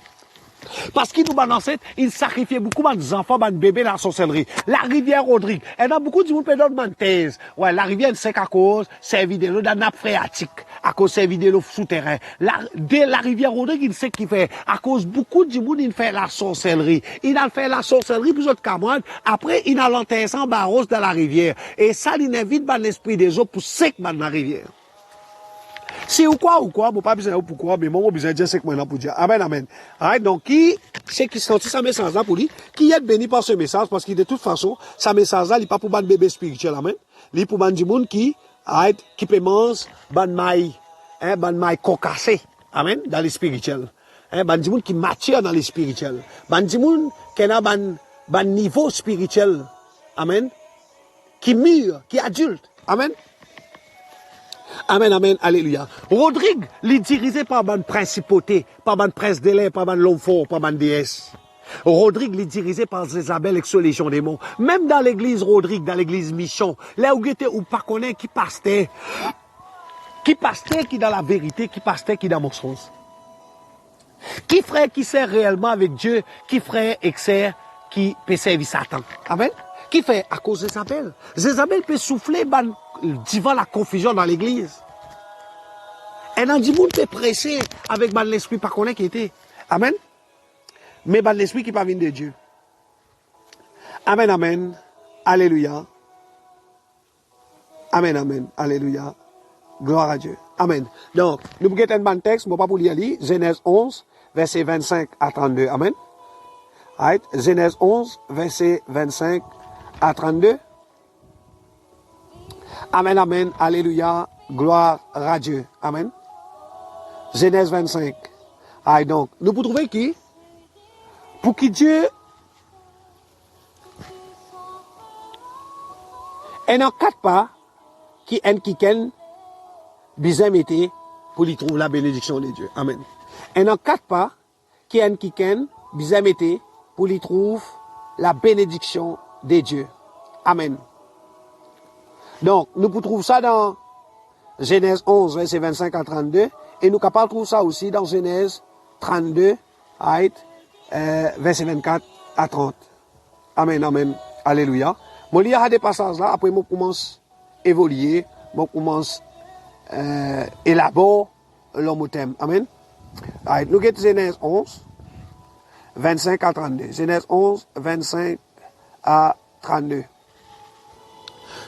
Parce qu'il nous balançait, il sacrifiait beaucoup d'enfants, de bébés dans la sorcellerie. La rivière Rodrigue, elle a beaucoup de monde qui donne thèse. Ouais, la rivière, c'est à cause, servit de l'eau dans la nappe phréatique. À cause servit de l'eau souterrain. De la rivière Rodrigue, il sait qu'il fait. À cause beaucoup de monde, il fait la sorcellerie. Il a fait la sorcellerie, plus autres camarades. Après, il a l'enterré sans barros dans la rivière. Et ça, il invite l'esprit des eaux pour sec dans la rivière. C'est ou quoi, bon, pas besoin de pourquoi, mais moi, besoin de dire c'est que moi, pour dire. Amen, amen. Alright, donc, c'est qui sentit ce message-là pour lui, qui est béni par ce message, parce que de toute façon, ce message-là, il n'est pas pour ban bébé spirituel, amen. Il est pour ban du monde qui peut manger ban maï cocassé, amen, dans les spirituels. Ban du monde qui mature dans les spirituels. Ban du monde qui a ban niveau spirituel, amen, qui mûr, qui adulte, amen. Amen, amen, alléluia. Rodrigue, il est dirigé par une principauté, par une prince de l'air, par un l'homme fort, par une déesse. Rodrigue, il est dirigé par Jézabel et sa légion des démons. Même dans l'église Rodrigue, dans l'église Michon, là où était ou pas connaît qui pasteur, qui dans la vérité, qui pasteur, qui dans mon sens. Qui frère qui sert réellement avec Dieu, qui frère excès, qui peut servir Satan. Amen. Qui fait à cause de Jézabel. Jézabel peut souffler devant la confusion dans l'église. Et dans du monde peut presser avec l'esprit par connaître qui était. Amen. Mais l'esprit qui pas vient de Dieu. Amen, amen. Alléluia. Amen, amen. Alléluia. Gloire à Dieu. Amen. Donc, nous avons un bon texte, je ne vais pas vous lire, Genèse 11, verset 25 à 32. Amen. Right. Genèse 11, verset 25 à 32. Amen, amen, alléluia, gloire à Dieu. Amen. Genèse 25. Ah, donc, nous pouvons trouver qui? Pour que Dieu ait un 4 pas qui en qui ken bizem été pour lui trouver la bénédiction de Dieu. Amen. Et en 4 pas qui en qui ken bizem été pour lui trouver la bénédiction de Dieu. Amen. Donc, nous pouvons trouver ça dans Genèse 11, verset 25 à 32, et nous pouvons trouver ça aussi dans Genèse 32, verset 24 à 30. Amen, amen. Alléluia. Moi, il y a des passages là, après, moi, commence à évoluer, moi, commence à élaborer l'homme thème. Amen. Right. Nous avons Genèse 11, 25 à 32. Genèse 11, 25 à 32.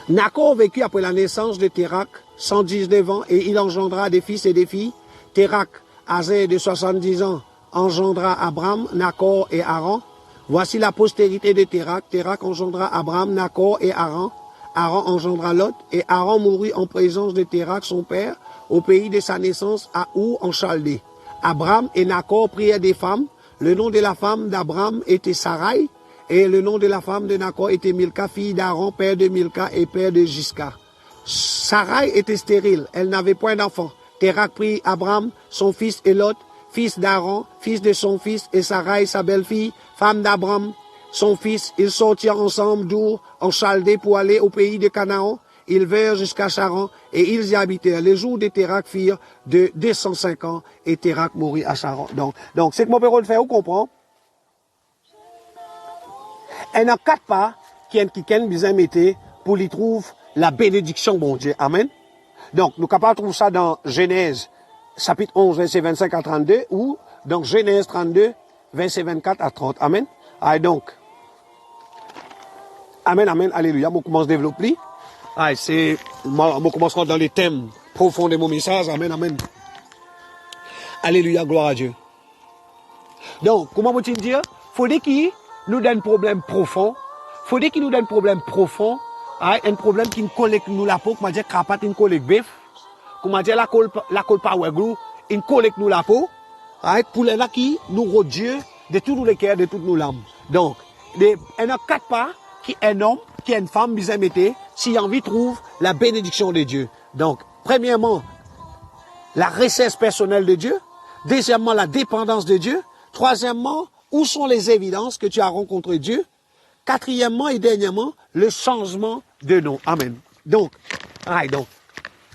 Nacor vécut après la naissance de Térak 119 ans et il engendra des fils et des filles. Térak, âgé de 70 ans, engendra Abraham, Nacor et Haran. Voici la postérité de Térak. Térak engendra Abraham, Nacor et Haran. Haran engendra Lot et Haran mourut en présence de Térak, son père, au pays de sa naissance à Our en Chaldée. Abraham et Nacor prirent des femmes. Le nom de la femme d'Abraham était Sarai et le nom de la femme de Nacor était Milka, fille d'Haran, père de Milka et père de Gisca. Sarai était stérile, elle n'avait point d'enfant. Térak prit Abraham, son fils et Lot, fils d'Haran, fils de son fils, et Sarai, sa belle-fille, femme d'Abraham, son fils. Ils sortirent ensemble d'Our en Chaldée pour aller au pays de Canaan. Ils vinrent jusqu'à Charan et ils y habitèrent. Les jours de Térak firent de 205 ans et Térak mourut à Charan. Donc c'est que mon père le fait, vous comprenez? Il y a 4 pas qui ont besoin de pour lui trouver la bénédiction, bon Dieu. Amen. Donc, nous sommes capables de trouver ça dans Genèse, chapitre 11, verset 25 à 32, ou dans Genèse 32, verset 24 à 30. Amen. Allez, donc. Amen, amen, alléluia. On commence à développer. Allez, on commence dans les thèmes profonds de mon message. Amen, amen. Alléluia, gloire à Dieu. Donc, comment vous dire? Faudrait qu'il nous donne un problème profond. Faudrait qu'il nous donne un problème profond. Un problème qui nous collecte nous la peau, comme dire crapat, une collecte bœuf. Comme dire la colle power glue, une collecte nous la peau. Pour les là qui nous rôde Dieu de tous les cœurs, de toutes nos larmes. Donc, il y a 4 pas qui un homme, qui une femme, bien mettez, si envie trouve la bénédiction de Dieu. Donc, premièrement, la richesse personnelle de Dieu. Deuxièmement, la dépendance de Dieu. Troisièmement, où sont les évidences que tu as rencontré Dieu? Quatrièmement et dernièrement, le changement de nom. Amen. Donc,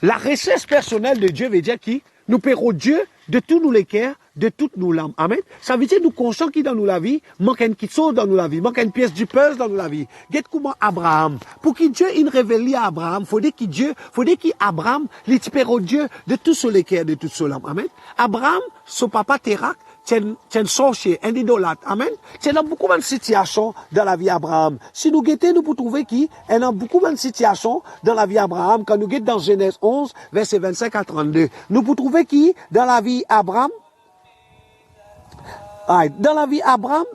la richesse personnelle de Dieu veut dire qui? Nous paierons Dieu de tous nos cœurs, de toutes nos larmes. Amen. Ça veut dire nous conscients qui dans nous la vie, manque une petite chose dans nous la vie, manque une pièce du puzzle dans nous la vie. Regarde comment Abraham, pour que Dieu il révèle à Abraham, faudrait qu'Abraham, il paieront Dieu de tous les cœurs, de toutes ses larmes. Amen. Abraham, son papa Térak, c'est un sorcier, un idolâtre. Amen. C'est dans beaucoup de situations dans la vie d'Abraham. Si nous guettons, nous pouvons trouver qu'il y a beaucoup de situations dans la vie d'Abraham. Quand nous guettons dans Genèse 11, verset 25 à 32, nous pouvons trouver qu'il dans la vie d'Abraham,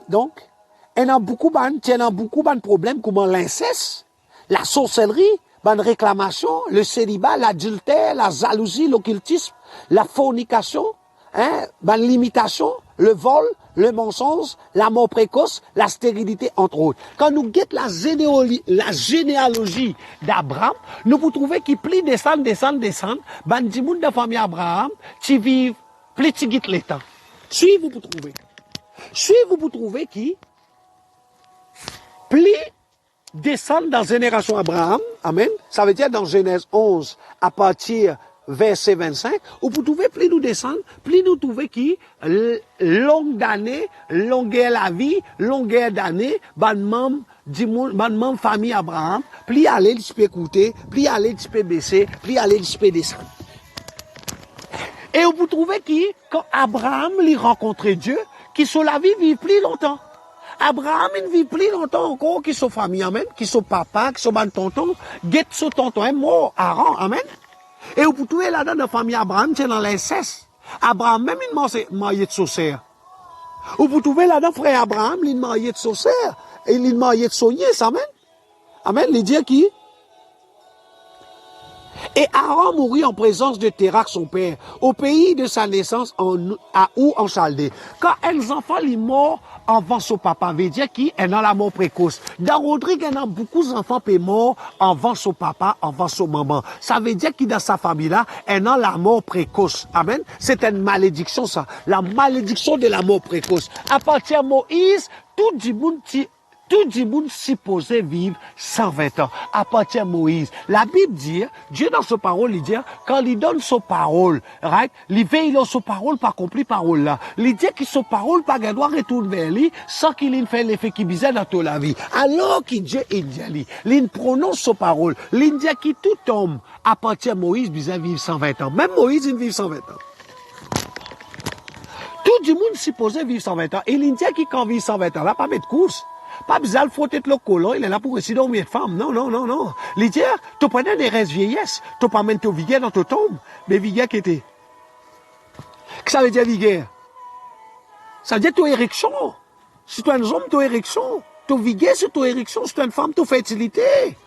donc, il y a beaucoup de problèmes comme l'inceste, la sorcellerie, la réclamation, le célibat, l'adultère, la jalousie, l'occultisme, la fornication, l'imitation, le vol, le mensonge, la mort précoce, la stérilité, entre autres. Quand nous guettons la généalogie d'Abraham, nous pouvons trouver qu'il plie descend, ban di moun de famille Abraham, qui vivent plus tigit les temps. Suivez-vous pour trouver qui plie descend dans la génération Abraham, amen. Ça veut dire dans Genèse 11, à partir verset 25, où vous trouvez plus nous descendre, plus nous trouver qui, longue d'année, longueur la vie, longueur d'année, ban membre famille Abraham, plus aller, il peut écouter, plus aller, il peut baisser, plus aller, il peut descendre. Et vous trouvez qui, quand Abraham lui rencontrait Dieu, qui sur la vie vit plus longtemps. Abraham, il vit plus longtemps encore, qui sont famille, amen, qui sont papa, qui sont ban tonton, get son tonton, mort, Aaron, amen. Et vous trouvez là-dedans, dans la famille Abraham, c'est dans l'inceste. Abraham, même, il est marié de sorcière. Vous trouvez là-dedans, frère Abraham, il est marié de sorcière. Et il est marié de sognès, amen. Amen, il dit qui? Et Aaron mourut en présence de Térak, son père, au pays de sa naissance, à Our en Chaldée. Quand un enfant est mort avant son papa, veut dire qu'il est dans la mort précoce. Dans Rodrigue, il y a beaucoup d'enfants qui sont morts avant son papa, avant son maman. Ça veut dire qu'il dans sa famille-là, est dans la mort précoce. Amen. C'est une malédiction, ça. La malédiction de la mort précoce. À partir de Moïse, tout Tout le monde supposé vivre 120 ans. À partir de Moïse. La Bible dit, Dieu dans sa parole, il dit, quand il donne sa parole, right, il veille dans sa parole, pas accompli parole là. Il dit que sa parole, pas doit retourner vers lui, sans qu'il ait fait l'effet qui bizarre dans toute la vie. Alors que Dieu, il dit, il prononce sa parole. Il dit que tout homme, à partir de Moïse, bizarre vivre 120 ans. Même Moïse, il vit 120 ans. Tout le monde supposé vivre 120 ans. Et il dit qu'il quand vit 120 ans, là, pas mettre course. Pas besoin de frotter le colon, il est là pour essayer dormir de femme. Non, non, non, non. Il dit, tu prenais des restes vieillesse, tu pas même ton vigueur dans ton tombe. Mais vigueur qui était. Qu'est-ce que ça veut dire vigueur? Ça veut dire ton érection. Si tu es un homme, ton érection. Ton vigueur, c'est ton érection. Si tu es une femme, ton fertilité.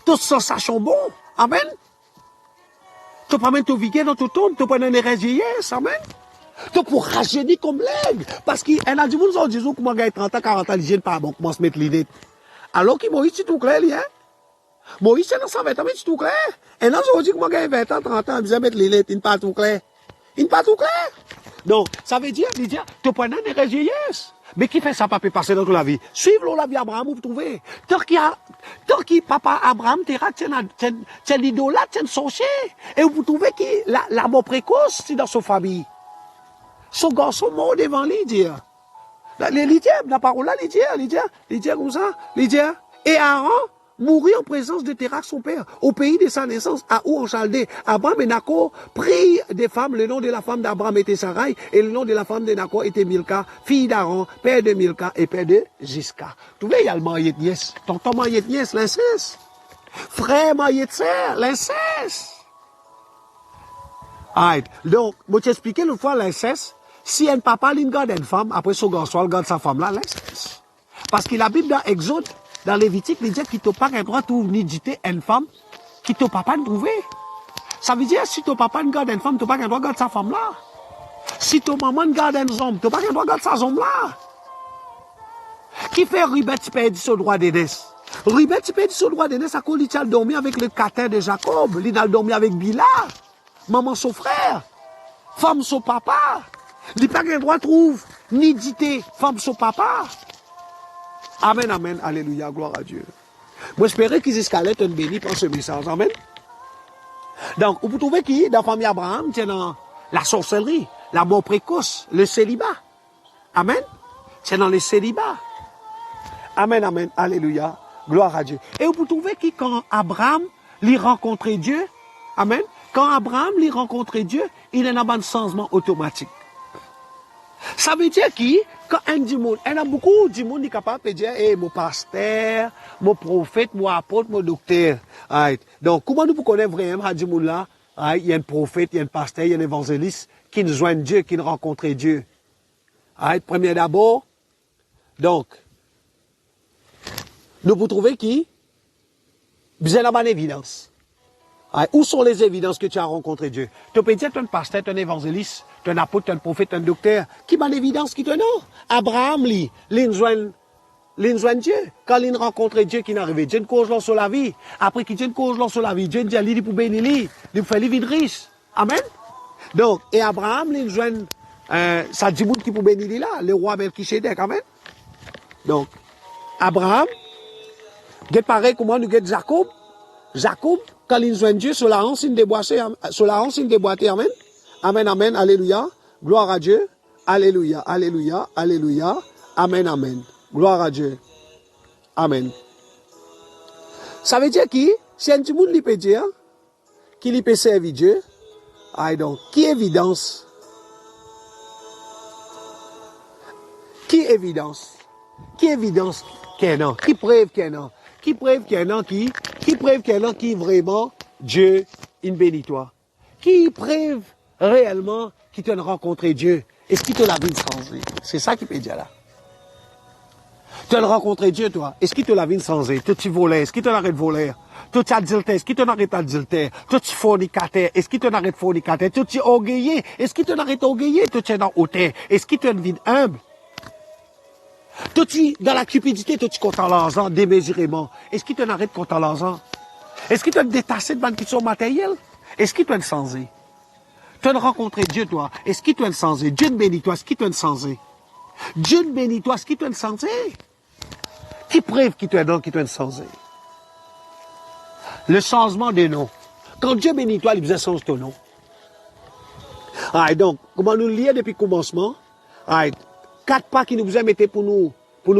Ton sensation bon. Amen. Tu pas même ton vigueur dans ton tombe, tu prenais des restes vieillesse. Amen. Tu pour rajeunir comme l'aigle. Parce qu'il y a des gens qui disent comment gagner 30 ans, 40 ans, l'hygiène pas bon, comment se mettre l'idée. Alors que Moïse, c'est tout clair, hein? Moïse, c'est dans 120 ans, mais c'est tout clair. Et là, on dit comment gagner 20 ans, 30 ans, ils mettre l'idée, il n'est pas tout clair. Il n'est pas tout clair. Donc, ça veut dire, tu prends des résiliences. Mais qui fait ça, pas peut passer dans toute la vie? Suivre la vie d'Abraham, vous trouvez. Tant qu'il papa Abraham, t'es l'idolâtre, t'es sorcier. Et vous trouvez que la mort précoce, c'est dans sa famille. Son garçon mort devant lui, dire. La parole là, il dit comme ça, il dit, et Aaron mourit en présence de Térak, son père, au pays de sa naissance, à Ou en Chaldée. Abraham et Nacor prirent des femmes, le nom de la femme d'Abraham était Sarai, et le nom de la femme de Nacor était Milka, fille d'Aaron, père de Milka et père de Jiska. Tu vois, il y a le marié de nièce, tonton marié de nièce, l'inceste. Frère marié de sœur, l'inceste. Donc, moi t'expliquer une fois l'inceste. Si un papa, il garde une femme, après son garçon, il garde sa femme là, l'inceste. Parce que la Bible dans Exode, dans Lévitique, il dit qu'il n'a pas le droit de nudité une femme qui ton papa ne trouvait. Ça veut dire, si ton papa ne garde une femme, tu n'as pas le droit de garder sa femme là. Si ton maman ne garde un homme, tu n'as pas le droit de garder sa homme là. Qui fait Rubet, tu perds ce droit d'aînesse? Rubet, tu perds ce droit d'aînesse à cause qu'il a dormi avec le catin de Jacob. Il a dormi avec Bila. Maman, son frère. Femme, son papa. Il n'a pas le droit de trouver nudité, femme, son papa. Amen, amen, alléluia, gloire à Dieu. Moi, j'espérais qu'ils escalaient un béni pour ce message. Amen. Donc, vous trouvez qui, dans la famille Abraham, c'est dans la sorcellerie, la mort précoce, le célibat. Amen. C'est dans le célibat. Amen, amen, alléluia, gloire à Dieu. Et vous trouvez qui, quand Abraham lui rencontrait Dieu, amen, quand Abraham lui rencontrait Dieu, il en a un changement automatique. Ça veut dire qui, quand un du monde, il y a beaucoup de monde qui est capable de dire, hey, mon pasteur, mon prophète, mon apôtre, mon docteur. Right. Donc, comment nous connaissons vraiment du monde là? Right. Il y a un prophète, il y a un pasteur, il y a un évangéliste qui nous joignent Dieu, qui nous rencontrent Dieu. Right. Premier d'abord, donc, nous pouvons trouver qui? Vous avez une évidence. Right. Où sont les évidences que tu as rencontré Dieu? Tu peux dire que tu es un pasteur, tu es un évangéliste, tu es un apôtre, tu es un prophète, tu es un docteur. Qui m'a l'évidence qui te donne? Abraham, lui, il joint Dieu. Quand il rencontre Dieu qui est arrivé, Dieu ne cause sur la vie. Après qu'il Dieu ne cause sur la vie, Dieu dit, il pour bénir lui, il pour faire lui vivre riche. Amen. Donc, et Abraham, il joint, ça dit qui pour bénir lui là, le roi Melchisedec. Amen. Donc, Abraham, il pareil comment nous guette Jacob. Jacob, quand il joint Dieu, sur la hanse, il déboîtait, amen. Amen, amen, alléluia. Gloire à Dieu. Alléluia, alléluia, alléluia. Amen, amen. Gloire à Dieu. Amen. Ça veut dire qui? Si un petit monde lui peut dire, qui lui peut servir Dieu, donc, qui évidence? Qui évidence? Qui évidence qu'il y a non? Qui preuve qu'il y a non? Qui preuve qu'il y a non? Qui preuve qu'il y a non? Qui vraiment, Dieu, il bénit toi? Qui preuve réellement qui t'a rencontré Dieu? Est-ce qu'il te l'a vu changer? C'est ça qui peut dire là. Tu as rencontré Dieu, toi. Est-ce qu'il te l'a vu changer? Toi, tu volais. Est-ce qu'il te l'arrête de voler? Toi, tu adultère. Est-ce qu'il te l'arrête d'adultère? Toi, tu fornicateur. Est-ce qu'il te l'arrête de fornicateur? Toi, tu orgueillé. Est-ce qu'il te l'arrête d'orgueillé? Toi, tu es dans hauteur. Est-ce qu'il te une vie humble? Toi, tu, dans la cupidité, toi, tu comptes l'argent démesurément. Est-ce qu'il te l'arrête de compter l'argent? Est-ce qu'il te détaché de banque qui sont matérielles? Est-ce qu'il te le changé? Tu as rencontré Dieu, toi. Est-ce qu'il te le changé? Dieu te bénit, toi. Est-ce qu'il te le changé? Dieu te bénit, toi. Est-ce qu'il te le changé? Qui preuve qui te donne, qui te changé. Le changement de nom. Quand Dieu bénit toi, il besoin changer ton nom. Donc, comment nous lire depuis le commencement? 4 pas qui nous besoin mettre pour nous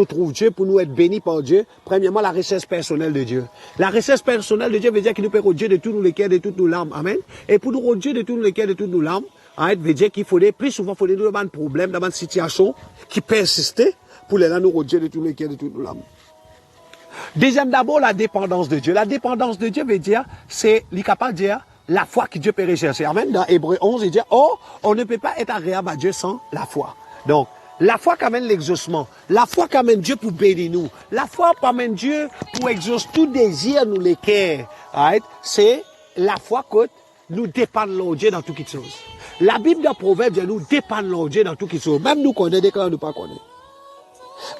trouver Dieu, pour nous être bénis par Dieu. Premièrement, la richesse personnelle de Dieu. La richesse personnelle de Dieu veut dire qu'il nous peut Dieu de tous nos cœurs, de toutes nos larmes. Amen. Et pour nous Dieu de tous nos cœurs, de toutes nos larmes, veut dire qu'il faudrait, plus souvent, il faudrait nous avoir un problème, dans une situation qui persistait pour les là nous Dieu de tous nos cœurs, de toutes nos larmes. Deuxième d'abord, la dépendance de Dieu. La dépendance de Dieu veut dire, c'est, il est capable de dire, la foi que Dieu peut rechercher. Amen. Dans Hébreux 11, il dit, on ne peut pas être agréable à Dieu sans la foi. Donc, la foi qu'amène l'exaucement. La foi qu'amène Dieu pour bénir nous. La foi qu'amène Dieu pour exaucer tout désir nous les cœurs. C'est la foi que nous dépendons de Dieu dans toutes choses. La Bible dans Proverbe dit nous dépendons de Dieu dans toutes choses. Même nous connaissons des cas nous pas connaissons.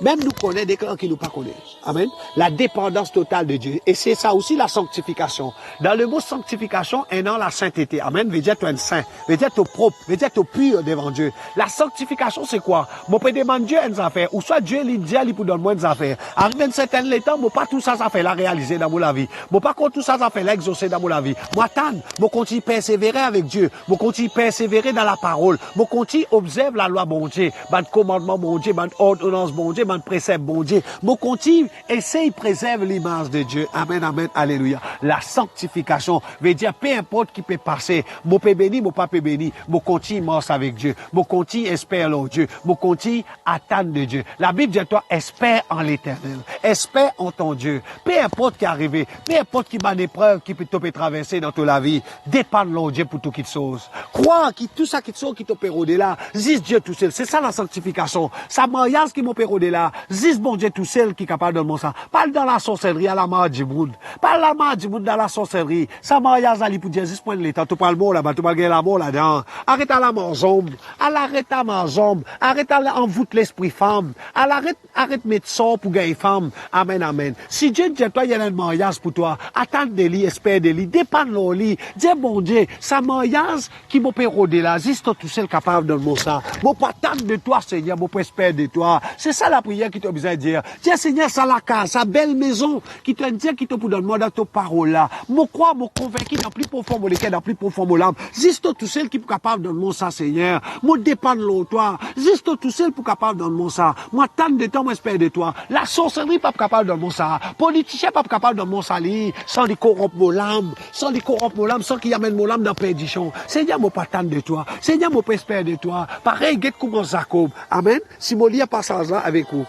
Même nous connaissons des cas qui nous pas connaissent. Amen. La dépendance totale de Dieu. Et c'est ça aussi la sanctification. Dans le mot sanctification, un an la sainteté. Amen. Veut dire tu es saint. Veut dire tu es propre. Veut dire tu es pur devant Dieu. La sanctification, c'est quoi? Moi, je peux demander Dieu une affaire. Ou soit Dieu lui dit, il pour donner moi une affaire. Arrivé un certain temps, moi, pas tout ça, ça fait la réaliser dans mon vie. Moi, pas tout ça, ça fait la exaucer dans mon vie. Moi, attends. Moi, continue persévérer avec Dieu. Moi, continue persévérer dans la parole. Moi, continue observer la loi, bon Dieu. Ban commandement, bon Dieu. Ban ordonnance, bon Dieu. Ban précepte, bon Dieu. Moi, continue, essaye, préserve l'image de Dieu. Amen, amen, alléluia. La sanctification veut dire, peu importe qui peut passer. Moi, peut béni, moi, pas peut béni. Moi, continue, marche avec Dieu. Moi, continue, espère en Dieu. Moi, continue, attendre de Dieu. La Bible dit, toi, espère en l'éternel. Espère en ton Dieu. Peu importe qui est arrivé. Peu importe qui m'a une épreuve qui peut te traverser dans toute la vie. Dépend de Dieu pour tout qui te chose. Crois que tout ça qui te sauve, qui te pérode là. Zis Dieu tout seul. C'est ça la sanctification. Ça mariage qui m'a pérode là. Zis bon Dieu tout seul qui est capable de donner ça. Pas dans la sorcellerie à la mort du monde. Pas la mort du monde dans la sorcellerie. Ça mariage à lui pour dire juste point de l'état. Tu parles bon là-bas, tu parles la mort là-dedans. Arrête à la mort zombie. Arrête à ma zombie. Arrête à envoûter l'esprit femme. Arrête mettre sort pour gagner femme. Amen, amen. Si Dieu dit toi, il y a un mariage pour toi. Attends de lui, espère de lui. Dépend de lui. Dis bon Dieu, ça mariage qui m'a pérodé là. Juste tout seul capable de donner ça. Mon pas attendre de toi, Seigneur. Mon espère de toi. C'est ça la prière qui t'a besoin de dire. Tiens, Seigneur, ça la case, sa belle maison, qui te dit, qui te pour donner dans ta parole là. Mon croix, mon convaincu, dans plus profond, mon dans plus profond, mon âme. Juste tout seul qui est capable de donner ça, Seigneur. Moi, dépend de toi. Juste tout seul pour capable de donner ça. Moi, tant de temps, moi, espère de toi. La sorcellerie, pas capable de donner ça. Politicien, pas capable de donner ça, sans les corrompre mon âme, sans les corrompre mon âme, sans qu'ils amènent mon âme dans la perdition. Seigneur, moi, pas tant de toi. Seigneur, moi, espère de toi. Pareil, get comme Jacob. Amen. Si mon lit a passage là avec vous.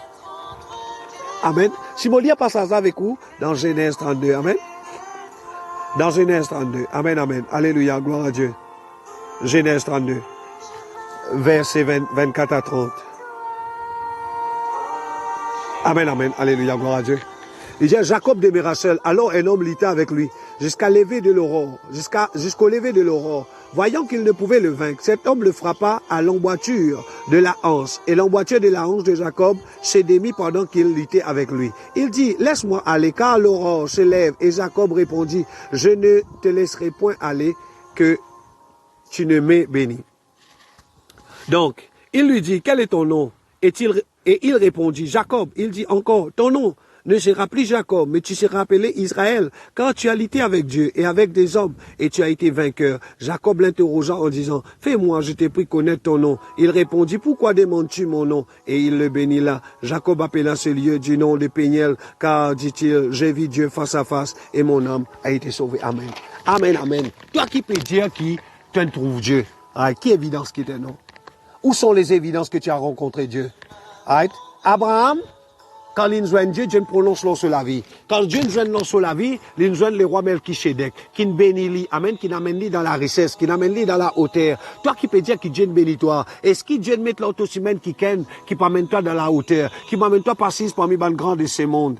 Amen. Si mon lit a passage là avec vous, dans Genèse 32. Amen. Dans Genèse 32. Amen, amen. Alléluia, gloire à Dieu. Genèse 32. Versets 24 à 30. Amen, amen. Alléluia, gloire à Dieu. Il dit, Jacob demeura seul. Alors un homme lutta avec lui jusqu'au lever de l'aurore. Jusqu'au lever de l'aurore. Voyant qu'il ne pouvait le vaincre, cet homme le frappa à l'emboîture de la hanche. Et l'emboîture de la hanche de Jacob se démit pendant qu'il luttait avec lui. Il dit, laisse-moi aller, car l'aurore se lève. Et Jacob répondit, je ne te laisserai point aller, que tu ne m'aies béni. Donc, il lui dit, quel est ton nom? Et il répondit, Jacob. Il dit encore, ton nom ne sera plus Jacob, mais tu seras appelé Israël, car tu as lutté avec Dieu et avec des hommes, et tu as été vainqueur. Jacob l'interrogea en disant, fais-moi, je t'ai pris connaître ton nom. Il répondit, pourquoi demandes-tu mon nom? Et il le bénit là. Jacob appela ce lieu du nom de Péniel, car, dit-il, j'ai vu Dieu face à face, et mon âme a été sauvée. Amen. Amen, amen. Toi qui peux dire qui tu trouves Dieu, qui évidence qui est non? Où sont les évidences que tu as rencontré Dieu? Abraham, quand il nous Dieu, Dieu prononce l'eau sur la vie. Quand Dieu nous joint sur la vie, il nous joint le roi Melchisedec, qui nous bénit, amen, qui nous amène dans la richesse, qui nous amène dans la hauteur. Toi qui peux dire que Dieu nous bénit toi, est-ce que Dieu nous met l'autosemaine qui m'amène toi dans la hauteur, qui m'amène toi passer parmi les grands de ce monde?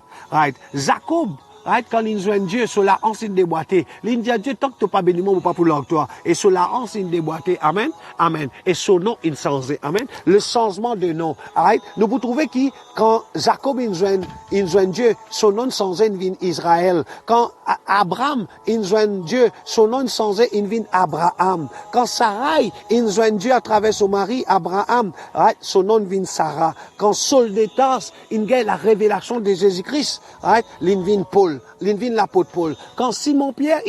Jacob, right, quand ils joignent Dieu, sur la hanse in déboîté. L'in dit à Dieu, tant que tu n'as pas béni, moi, pas pour l'octroi. Et sur la hanse in déboîté. Amen. Amen. Et son nom, il changé. Amen. Le changement de nom. Right? Nous vous trouvez qui, quand Jacob, il joint Dieu, son nom changé, il vient Israël. Quand Abraham, il joint Dieu, son nom changé, il vient Abraham. Quand Sarai, il joint Dieu à travers son mari, Abraham, right? Son nom vient Sarah. Quand Saul de Tarse, il gagne la révélation de Jésus-Christ, right? Il vient Paul. Il vient l'apôtre Paul. Quand Simon-Pierre,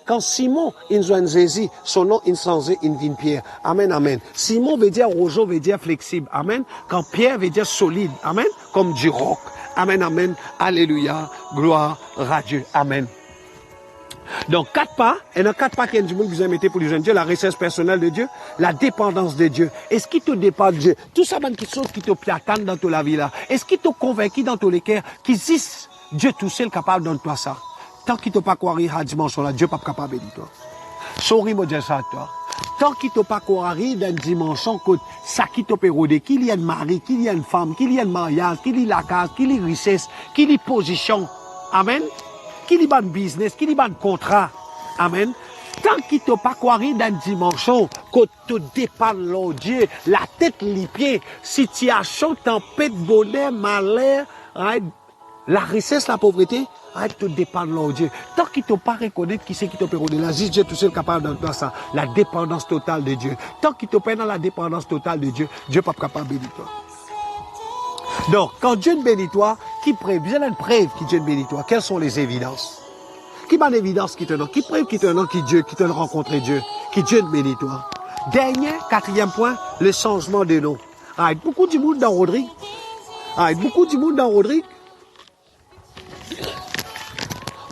quand Simon, il joint Jésus, son nom, il changé, il vient Pierre. Amen, amen. Simon veut dire roseau, veut dire flexible. Amen. Quand Pierre veut dire solide. Amen. Comme du roc. Amen, amen. Alléluia. Gloire à Dieu. Amen. Donc, 4 pas, et dans 4 pas qu'il y a du monde que vous mettez pour les jeunes Dieu, la richesse personnelle de Dieu, la dépendance de Dieu. Est-ce qu'il te dépend de Dieu? Tout ça, qui sont qui te platane dans ta vie là. Est-ce qu'il te convaincu dans ton cœur qu'il existe Dieu tout seul capable de toi ça? Tant qu'il ne t'a pas croire à dimension là, Dieu n'est pas capable de toi. Sorry, moi, dire ça à toi. Tant qu'il ne t'a pas croire dans une dimension que ça qui te pérode, qu'il y a un mari, qu'il y a une femme, qu'il y a un mariage, qu'il y a la case, qu'il y a richesse, qu'il y a position. Amen. Qu'il y a un business, qu'il y a un contrat. Amen. Tant qu'il ne t'a pas croire dans une dimension que tu dépends de Dieu, la tête, les pieds, situation, tempête, bonheur, malheur, la richesse, la pauvreté, te dépend de Dieu. Tant qu'il ne t'a pas reconnaître qui c'est qui te peut redonner, là, Dieu tout seul capable de faire ça. La dépendance totale de Dieu. Tant qu'il te pas dans la dépendance totale de Dieu, Dieu n'est pas capable de bénir toi. Donc, quand Dieu te bénit toi, qui prévient une preuve qui Dieu te bénit toi? Quelles sont les évidences? Qui m'a l'évidence qui te donne? Qui preuve qui te donne qui Dieu, qui te rencontre Dieu? Qui Dieu te bénit toi? Dernier, 4e point, le changement de nom. Beaucoup de monde dans Rodrigue. Beaucoup de monde dans Rodrigue.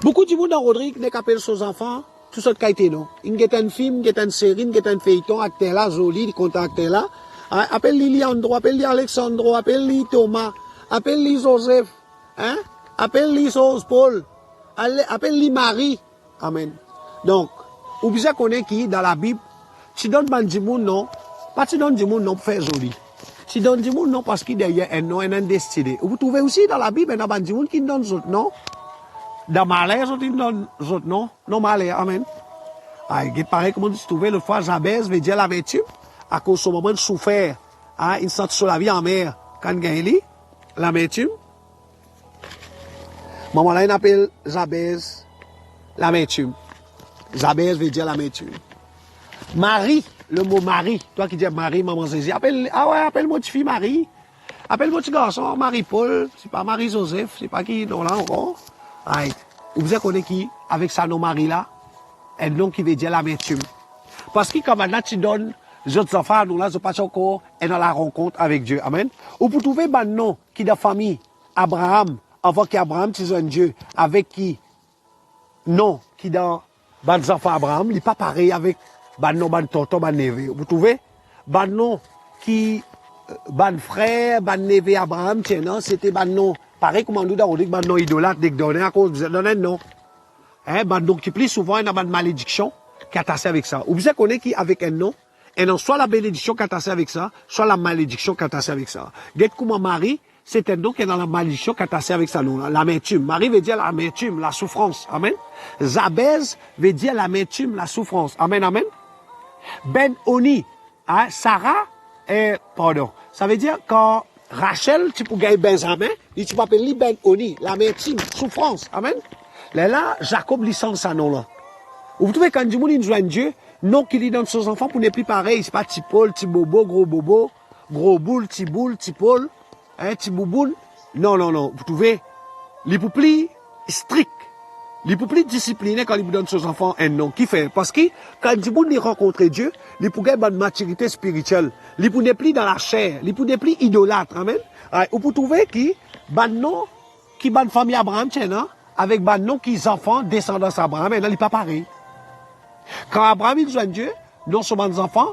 Beaucoup de monde dans Rodrigue n'est qu'appelle ses enfants, tout ça de qualité, non. Il y a un film, il y a une série, il y a un feuilleton, acteur là, joli, il compte acteur là. Appelle-lui Leandro, appelle-lui Alexandro, appelle-lui Thomas, appelle-lui Joseph, hein? Appelle-lui Paul, appelle-lui Marie. Amen. Donc, vous bien connaître qui, dans la Bible, tu donnes du monde non, pas tu donnes du monde non pour faire joli. Tu donnes du monde non parce qu'il y a un nom, un destiné. Vous trouvez aussi dans la Bible, il y a du monde qui donne d'autres noms. Dans malheur, ils donnent d'autres noms. Non, malheur, amen. Il paraît comme on dit, trouvé le fois, Jabez veut dire l'amertume. À cause de ce moment de souffert, il sent sur la vie en mer. Quand il gagne l'amertume. Maman là, il appelle Jabez l'amertume. Jabez veut dire l'amertume. Marie, le mot Marie, toi qui dis Marie, maman Jésus, appelle-moi petite fille Marie. Appelle-moi petit garçon, Marie-Paul, c'est pas Marie-Joseph, c'est pas qui, non là encore. Vous avez connu qui, avec sa nom Marie là, un nom qui veut dire l'amertume. Parce que quand maintenant tu donnes les autres enfants, nous là, je passe encore et dans la rencontre avec Dieu. Amen. Ou pour trouver un nom qui est de la famille, Abraham, avant qu'Abraham tu un Dieu, avec qui, non, qui dans les enfants Abraham, il n'est pas pareil avec ban nom, ban tonton, ban neveu. Vous trouvez? Ban nom qui, ban frère, ban neveu Abraham, tiens, non, c'était ban nom. Pareil comme on dit dans le ban nom idolâtre, dès que donné à cause, vous êtes donné un nom. Ban nom qui plus souvent, il y a une malédiction qui est attaché avec ça. Ou vous connaissez qui avec un nom, et non, soit la bénédiction qui est attaché avec ça, soit la malédiction qui est attaché avec ça. Dès que Marie, c'est un nom qui est dans la malédiction qui est attaché avec ça, non, l'amertume. Marie veut dire l'amertume, la souffrance. Amen. Jabez veut dire l'amertume, la souffrance. Amen, amen. Ben-Oni, Sarah, pardon. Ça veut dire quand Rachel, tu peux gagner Benjamin, tu peux appeler Ben-Oni, l'amertume, souffrance. Amen. Là, Jacob licence ça nom là. Vous trouvez quand du monde il joue Dieu, non qu'il lui donne ses enfants pour ne plus pareil, c'est pas petit Paul, petit bobo, gros boule, petit Paul, petit bouboule. Non, non, non. Vous trouvez, il est plus strict, il est plus discipliné quand il lui donne ses enfants un nom. Qui fait? Parce que quand du monde il rencontre Dieu, il peut gagner une maturité spirituelle. Il peut ne plus dans la chair, il peut ne plus idolâtre. Amen. Vous pouvez trouver qui, ban nom, qui ban famille Abraham, tiens, non? Avec ban nom qui enfants descendants d'Abraham, il n'est pas pareil. Quand Abraham il joue Dieu, non seulement des enfants,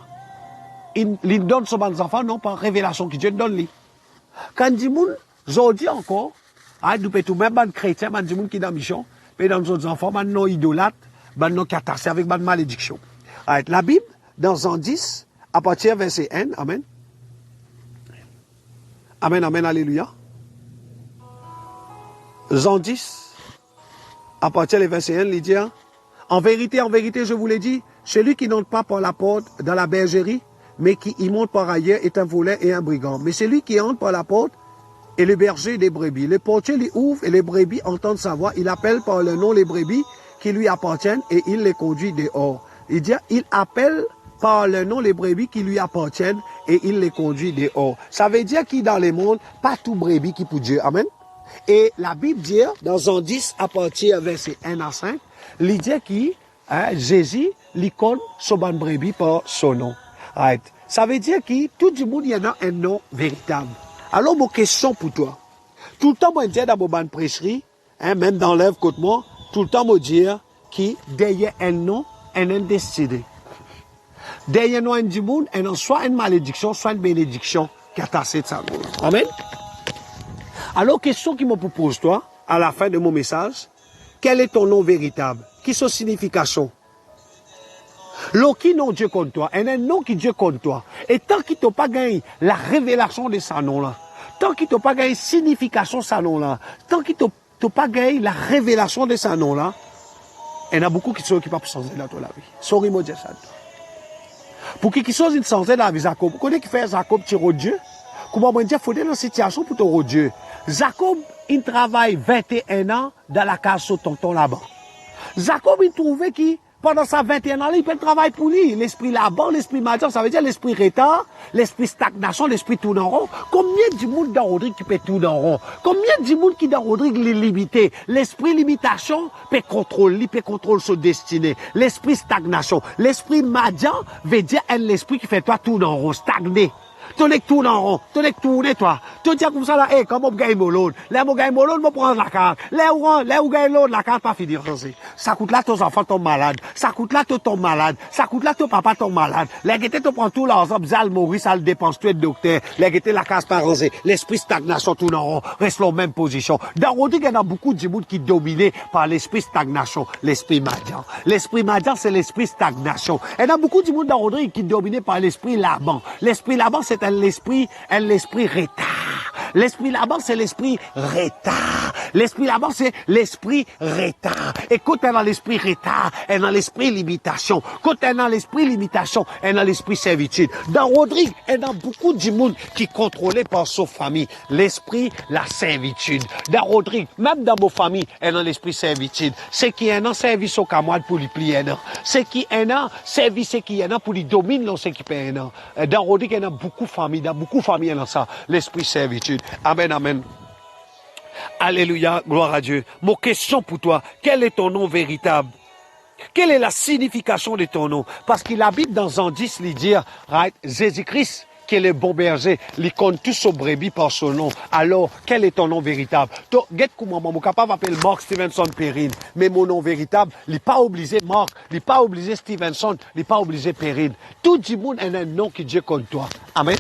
il donne seulement des enfants, non par révélation que Dieu donne lui. Quand du monde, aujourd'hui encore, nous pouvons tout même ban chrétien, ban du monde qui est dans la mission, mais dans nos autres enfants, ban non idolâtre, ban non qui attaché avec ban malédiction. La Bible, dans Jean 10, à partir verset 1, amen. Amen, amen, alléluia. Jean 10, À partir du verset 1, il dit, en vérité, je vous l'ai dit, celui qui n'entre pas par la porte dans la bergerie, mais qui y monte par ailleurs est un volet et un brigand. Mais celui qui entre par la porte est le berger des brebis. Le portier lui ouvre et les brebis entendent sa voix. Il appelle par le nom les brebis qui lui appartiennent et il les conduit dehors. Il dit, il appelle par le nom les brebis qui lui appartiennent et il les conduit dehors. Ça veut dire qu'il dans le monde, pas tout brebis qui pour Dieu. Amen. Et la Bible dit, dans Jean 10, à partir verset 1 à 5, il dit que Jésus lui connaît son brebis par son nom. Right. Ça veut dire que tout le monde y en a un nom véritable. Alors, mon question pour toi. Tout le temps, moi, je dis dans mon prêcherie, même dans l'œuvre côté moi, tout le temps, moi, dire que derrière un nom, un destiné. Derrière nous, un du monde, un soit une malédiction, soit une bénédiction qui a tassé de sa vie. Amen. Alors, question qui me propose, toi, à la fin de mon message, quel est ton nom véritable? Qui est sa signification? L'eau qui non Dieu contre toi, un nom qui Dieu contre toi. Et tant qu'il t'a pas gagné la révélation de sa nom-là, tant qu'il t'a pas gagné signification de sa nom-là, tant qu'il t'a pas gagné la révélation de sa nom-là, il y en a beaucoup qui sont qui ne peuvent pas changer dans la vie. Sorry, moi, dire ça. Pour qui sont une changer dans la vie, Jacob. Vous connaissez qui fait Jacob tirer Dieu? Comment on dit, il faut dans une situation pour te Dieu. Jacob, il travaille 21 ans dans la case sur tonton là-bas. Jacob, il trouvait qu'il pendant sa 21 ans, il peut travailler pour lui. L'esprit là-bas, l'esprit majeur, ça veut dire l'esprit retard, l'esprit stagnation, l'esprit tourne en rond. Combien de monde dans Rodrigue qui peut tourner en rond? Combien de monde qui dans Rodrigue est limité? L'esprit limitation peut contrôler son destinée. L'esprit stagnation, l'esprit majeur veut dire l'esprit qui fait toi tourner en rond, stagner. Tu es tourné en rond, tu es tourné toi. Tu dis comme ça là, comment je gagne mon loan? Là, je gagne mon loan, je prends la carte. Là où gagne l'autre, la carte pas finir. Ça coûte là, tes enfants tombent malades. Ça coûte là, tu tombes malade. Ça coûte là, ton papa tombe malade. Là, tu prends tout l'argent, ça le mourir, ça le dépense, tu es docteur. Là, la case pas rangée. L'esprit stagnation tourne en rond, reste la même position. Dans Rodrigue, il y a beaucoup de monde qui est dominé par l'esprit stagnation, l'esprit madian. L'esprit madian, c'est l'esprit stagnation. Il y a beaucoup de monde dans Rodrigue qui est dominé par l'esprit Laban. L'esprit Laban, c'est l'esprit retard. L'esprit là-bas, c'est l'esprit retard. L'esprit là-bas, c'est l'esprit retard. Et quand tu es dans l'esprit retard, tu es dans l'esprit limitation. Quand tu es dans l'esprit limitation, tu es dans l'esprit servitude. Dans Rodrigue, il y a beaucoup de monde qui est contrôlé par sa famille. L'esprit, la servitude. Dans Rodrigue, même dans vos familles, il y a dans l'esprit servitude. C'est qui est un service au camarade pour lui plier. C'est qui est un service qui est pour lui dominer ce qui est un. Dans Rodrigue, il y a beaucoup de familles. Dans beaucoup de familles, il y a ça. L'esprit servitude. Amen, amen. Alléluia, gloire à Dieu. Mon question pour toi, quel est ton nom véritable? Quelle est la signification de ton nom? Parce qu'il habite dans Jean 10, il dit, right, Jésus-Christ, qui est le bon berger, il compte tous son brebis par son nom. Alors, quel est ton nom véritable? Get comment mon capable m'appelle Mark Stevenson Perrine, mais mon nom véritable, il n'est pas obligé Mark, il n'est pas obligé Stevenson, il n'est pas obligé Perrine. Tout le monde a un nom qui Dieu compte toi. Amen.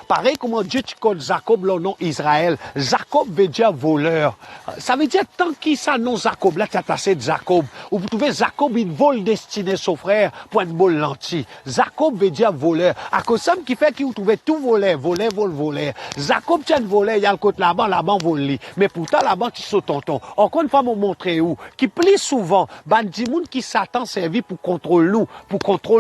Pareil comment Dieu tu connais Jacob, le nom Israël. Jacob veut dire voleur. Ça veut dire tant qu'il s'annonce Jacob, là tu as tassé de Jacob. Ou vous trouvez Jacob, il vole destiné son frère pour une bol lentille. Jacob veut dire voleur. À cause ça qui fait qu'il vous trouvez tout voleur. Jacob tient voleur, il y a le côté là-bas, vole. Mais pourtant là-bas tu sautes tonton. Encore une fois, m'ont montré où. Qui plie souvent, bandimoun qui Satan servi pour contrôler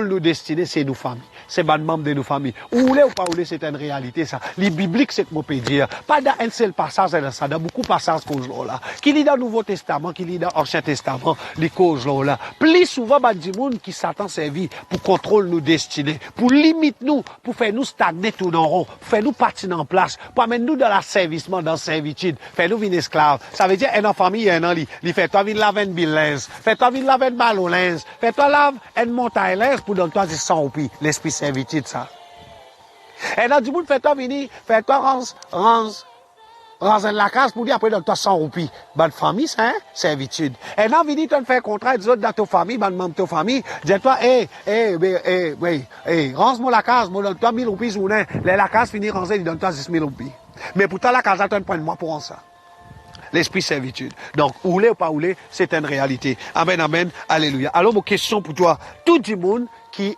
nos destinées, c'est nos familles. C'est ban membre de nos familles. Ou voulez ou pas voulez, c'est une réalité ça. Les bibliques, c'est que moi peux dire. Pas dans un seul passage dans ça, dans beaucoup de passages qu'on là. Qui lit dans le Nouveau Testament, qui lit dans l'Ancien Testament, les causes là. Plus souvent, bandimoun qui Satan servi pour contrôler nos destinées, pour limiter nous, pour faire nous stagner tout en rond, pour faire nous partir en place, pour amener nous dans l'asservissement, dans la servitude, faire nous venir esclaves. Ça veut dire, en famille, un an, il fait toi venir laver une billez, fait toi venir laver une ballon linge, fait toi laver une montagne linge pour donner toi 100 roupies. L'esprit servitude, ça. Et dans du monde, fais-toi venir, fais-toi range la case pour dire après, donne-toi 100 roupies. Bonne famille, ça, hein? Servitude. Et dans venir, tu fais un contrat des autres dans ta famille, bonne membre de ta famille, dis-toi, range-moi la case, moi, donne-toi 1000 roupies ou non. La case finit ranger, il donne-toi 10 000 roupies. Mais pourtant, la case, tu as un point de moi pour ça. L'esprit servitude. Donc, ouler ou pas ouler, c'est une réalité. Amen, amen, alléluia. Alors, mon question pour toi, tout le monde qui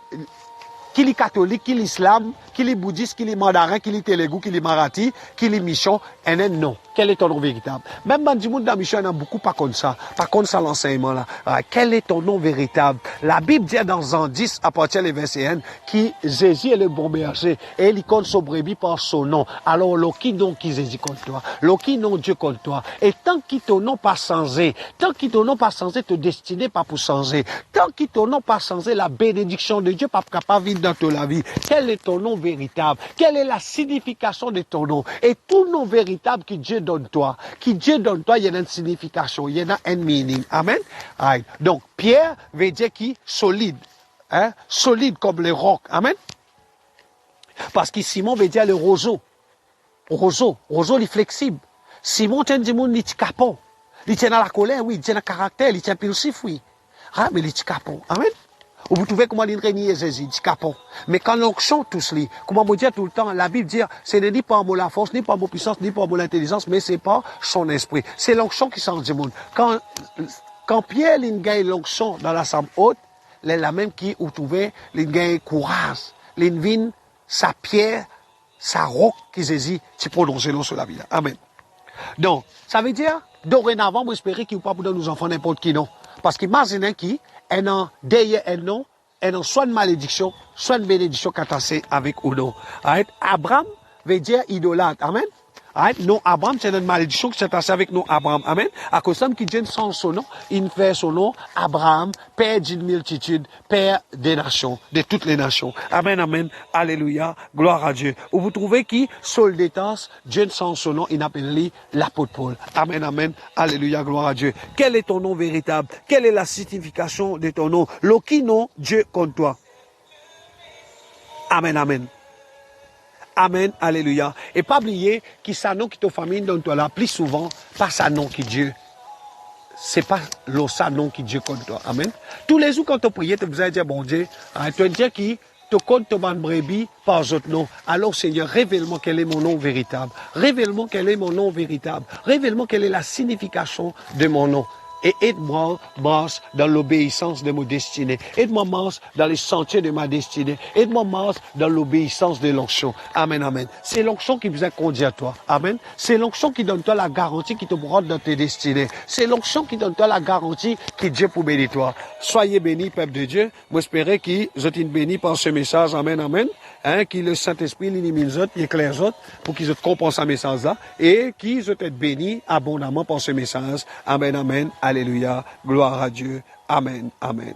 Qui est catholique, qui est islam, qui est bouddhiste, qui est mandarin, qui est télégu, qui est marathi, qui est michon, et non. Quel est ton nom véritable? Même dans le monde dans Michon, il y a beaucoup pas comme ça. Pas comme ça l'enseignement là. Quel est ton nom véritable? La Bible dit dans Jean 10, à partir du verset 1, qui Jésus est le bon berger et il compte son brebis par son nom. Alors, le qui nom qui Jésus contre toi? Le qui nom Dieu contre toi? Et tant qu'il ton nom pas changé, tant qu'il ton nom pas changé, te destiné pas pour changer. Tant qu'il ton nom pas changé, la bénédiction de Dieu pas capable de vivre dans ta vie. Quel est ton nom véritable? Quelle est la signification de ton nom? Et tout nom véritable que Dieu donne toi, il y a une signification, il y a un meaning. Amen. Right. Donc, Pierre veut dire qui solide, hein? Solide comme les rocs. Amen. Parce que Simon veut dire le roseau. Roseau, il est flexible. Simon tient du monde, il est capon. Il tient dans la colère, oui, il tient dans le caractère, il tient pilsif, oui. Ah, mais il est capon. Amen. Vous trouvez comment il régner Jésus, dit capon. Mais quand l'onction tous les, comment vous dire tout le temps, la Bible dit, ce n'est ni par la force, ni par la puissance, ni par l'intelligence, mais c'est par son esprit. C'est l'onction qui change du monde. Quand Pierre gagne l'onction dans la chambre haute, c'est la même qui, vous trouvez, il gagne courage. Il vient sa pierre, sa roc qui Jésus, tu prononces l'eau sur la vie. Amen. Donc, ça veut dire, dorénavant, vous espérez qu'il ne va pas pour nos enfants n'importe qui, non. Parce qu'imaginez qui, un an, derrière un nom, soit une malédiction, soit une bénédiction qu'attaché avec ou non. Abraham veut dire idolâtre. Amen. Non, Abraham, c'est une malédiction qui s'est attachée avec nous, Abraham. Amen. À cause de qui donne son nom, il fait son nom, Abraham, père d'une multitude, père des nations, de toutes les nations. Amen, amen. Alléluia. Gloire à Dieu. Où vous trouvez qui, Saul d'étas, Dieu son nom, il appelle l'apôtre Paul. Amen, amen. Alléluia. Gloire à Dieu. Quel est ton nom véritable? Quelle est la signification de ton nom? Qui nom Dieu contre toi? Amen, amen. Amen, alléluia. Et pas oublier que ça nom qui ta famille donne toi là, plus souvent, pas ça nom qui Dieu. C'est pas le ça nom qui Dieu contre toi. Amen. Tous les jours quand tu pries, tu vas dire, bon Dieu, tu vas dire qui te compte ton brebis par autre nom. Alors Seigneur, révèle-moi quel est mon nom véritable. Révèle-moi quel est mon nom véritable. Révèle-moi quelle est la signification de mon nom. Et aide-moi, marche dans l'obéissance de mon destinée. Aide-moi, marche dans les sentiers de ma destinée. Aide-moi, marche dans l'obéissance de l'onction. Amen, amen. C'est l'onction qui vous a conduit à toi. Amen. C'est l'onction qui donne toi la garantie qui te rend dans tes destinées. C'est l'onction qui donne toi la garantie que Dieu pour bénir toi. Soyez bénis, peuple de Dieu. Moi, j'espère que vous êtes bénis par ce message. Amen, amen. Qui le Saint-Esprit l'illumine les autres, il éclaire les autres pour qu'ils comprennent ce message-là et qu'ils soient bénis abondamment par ce message. Amen, amen. Alléluia. Gloire à Dieu. Amen, amen.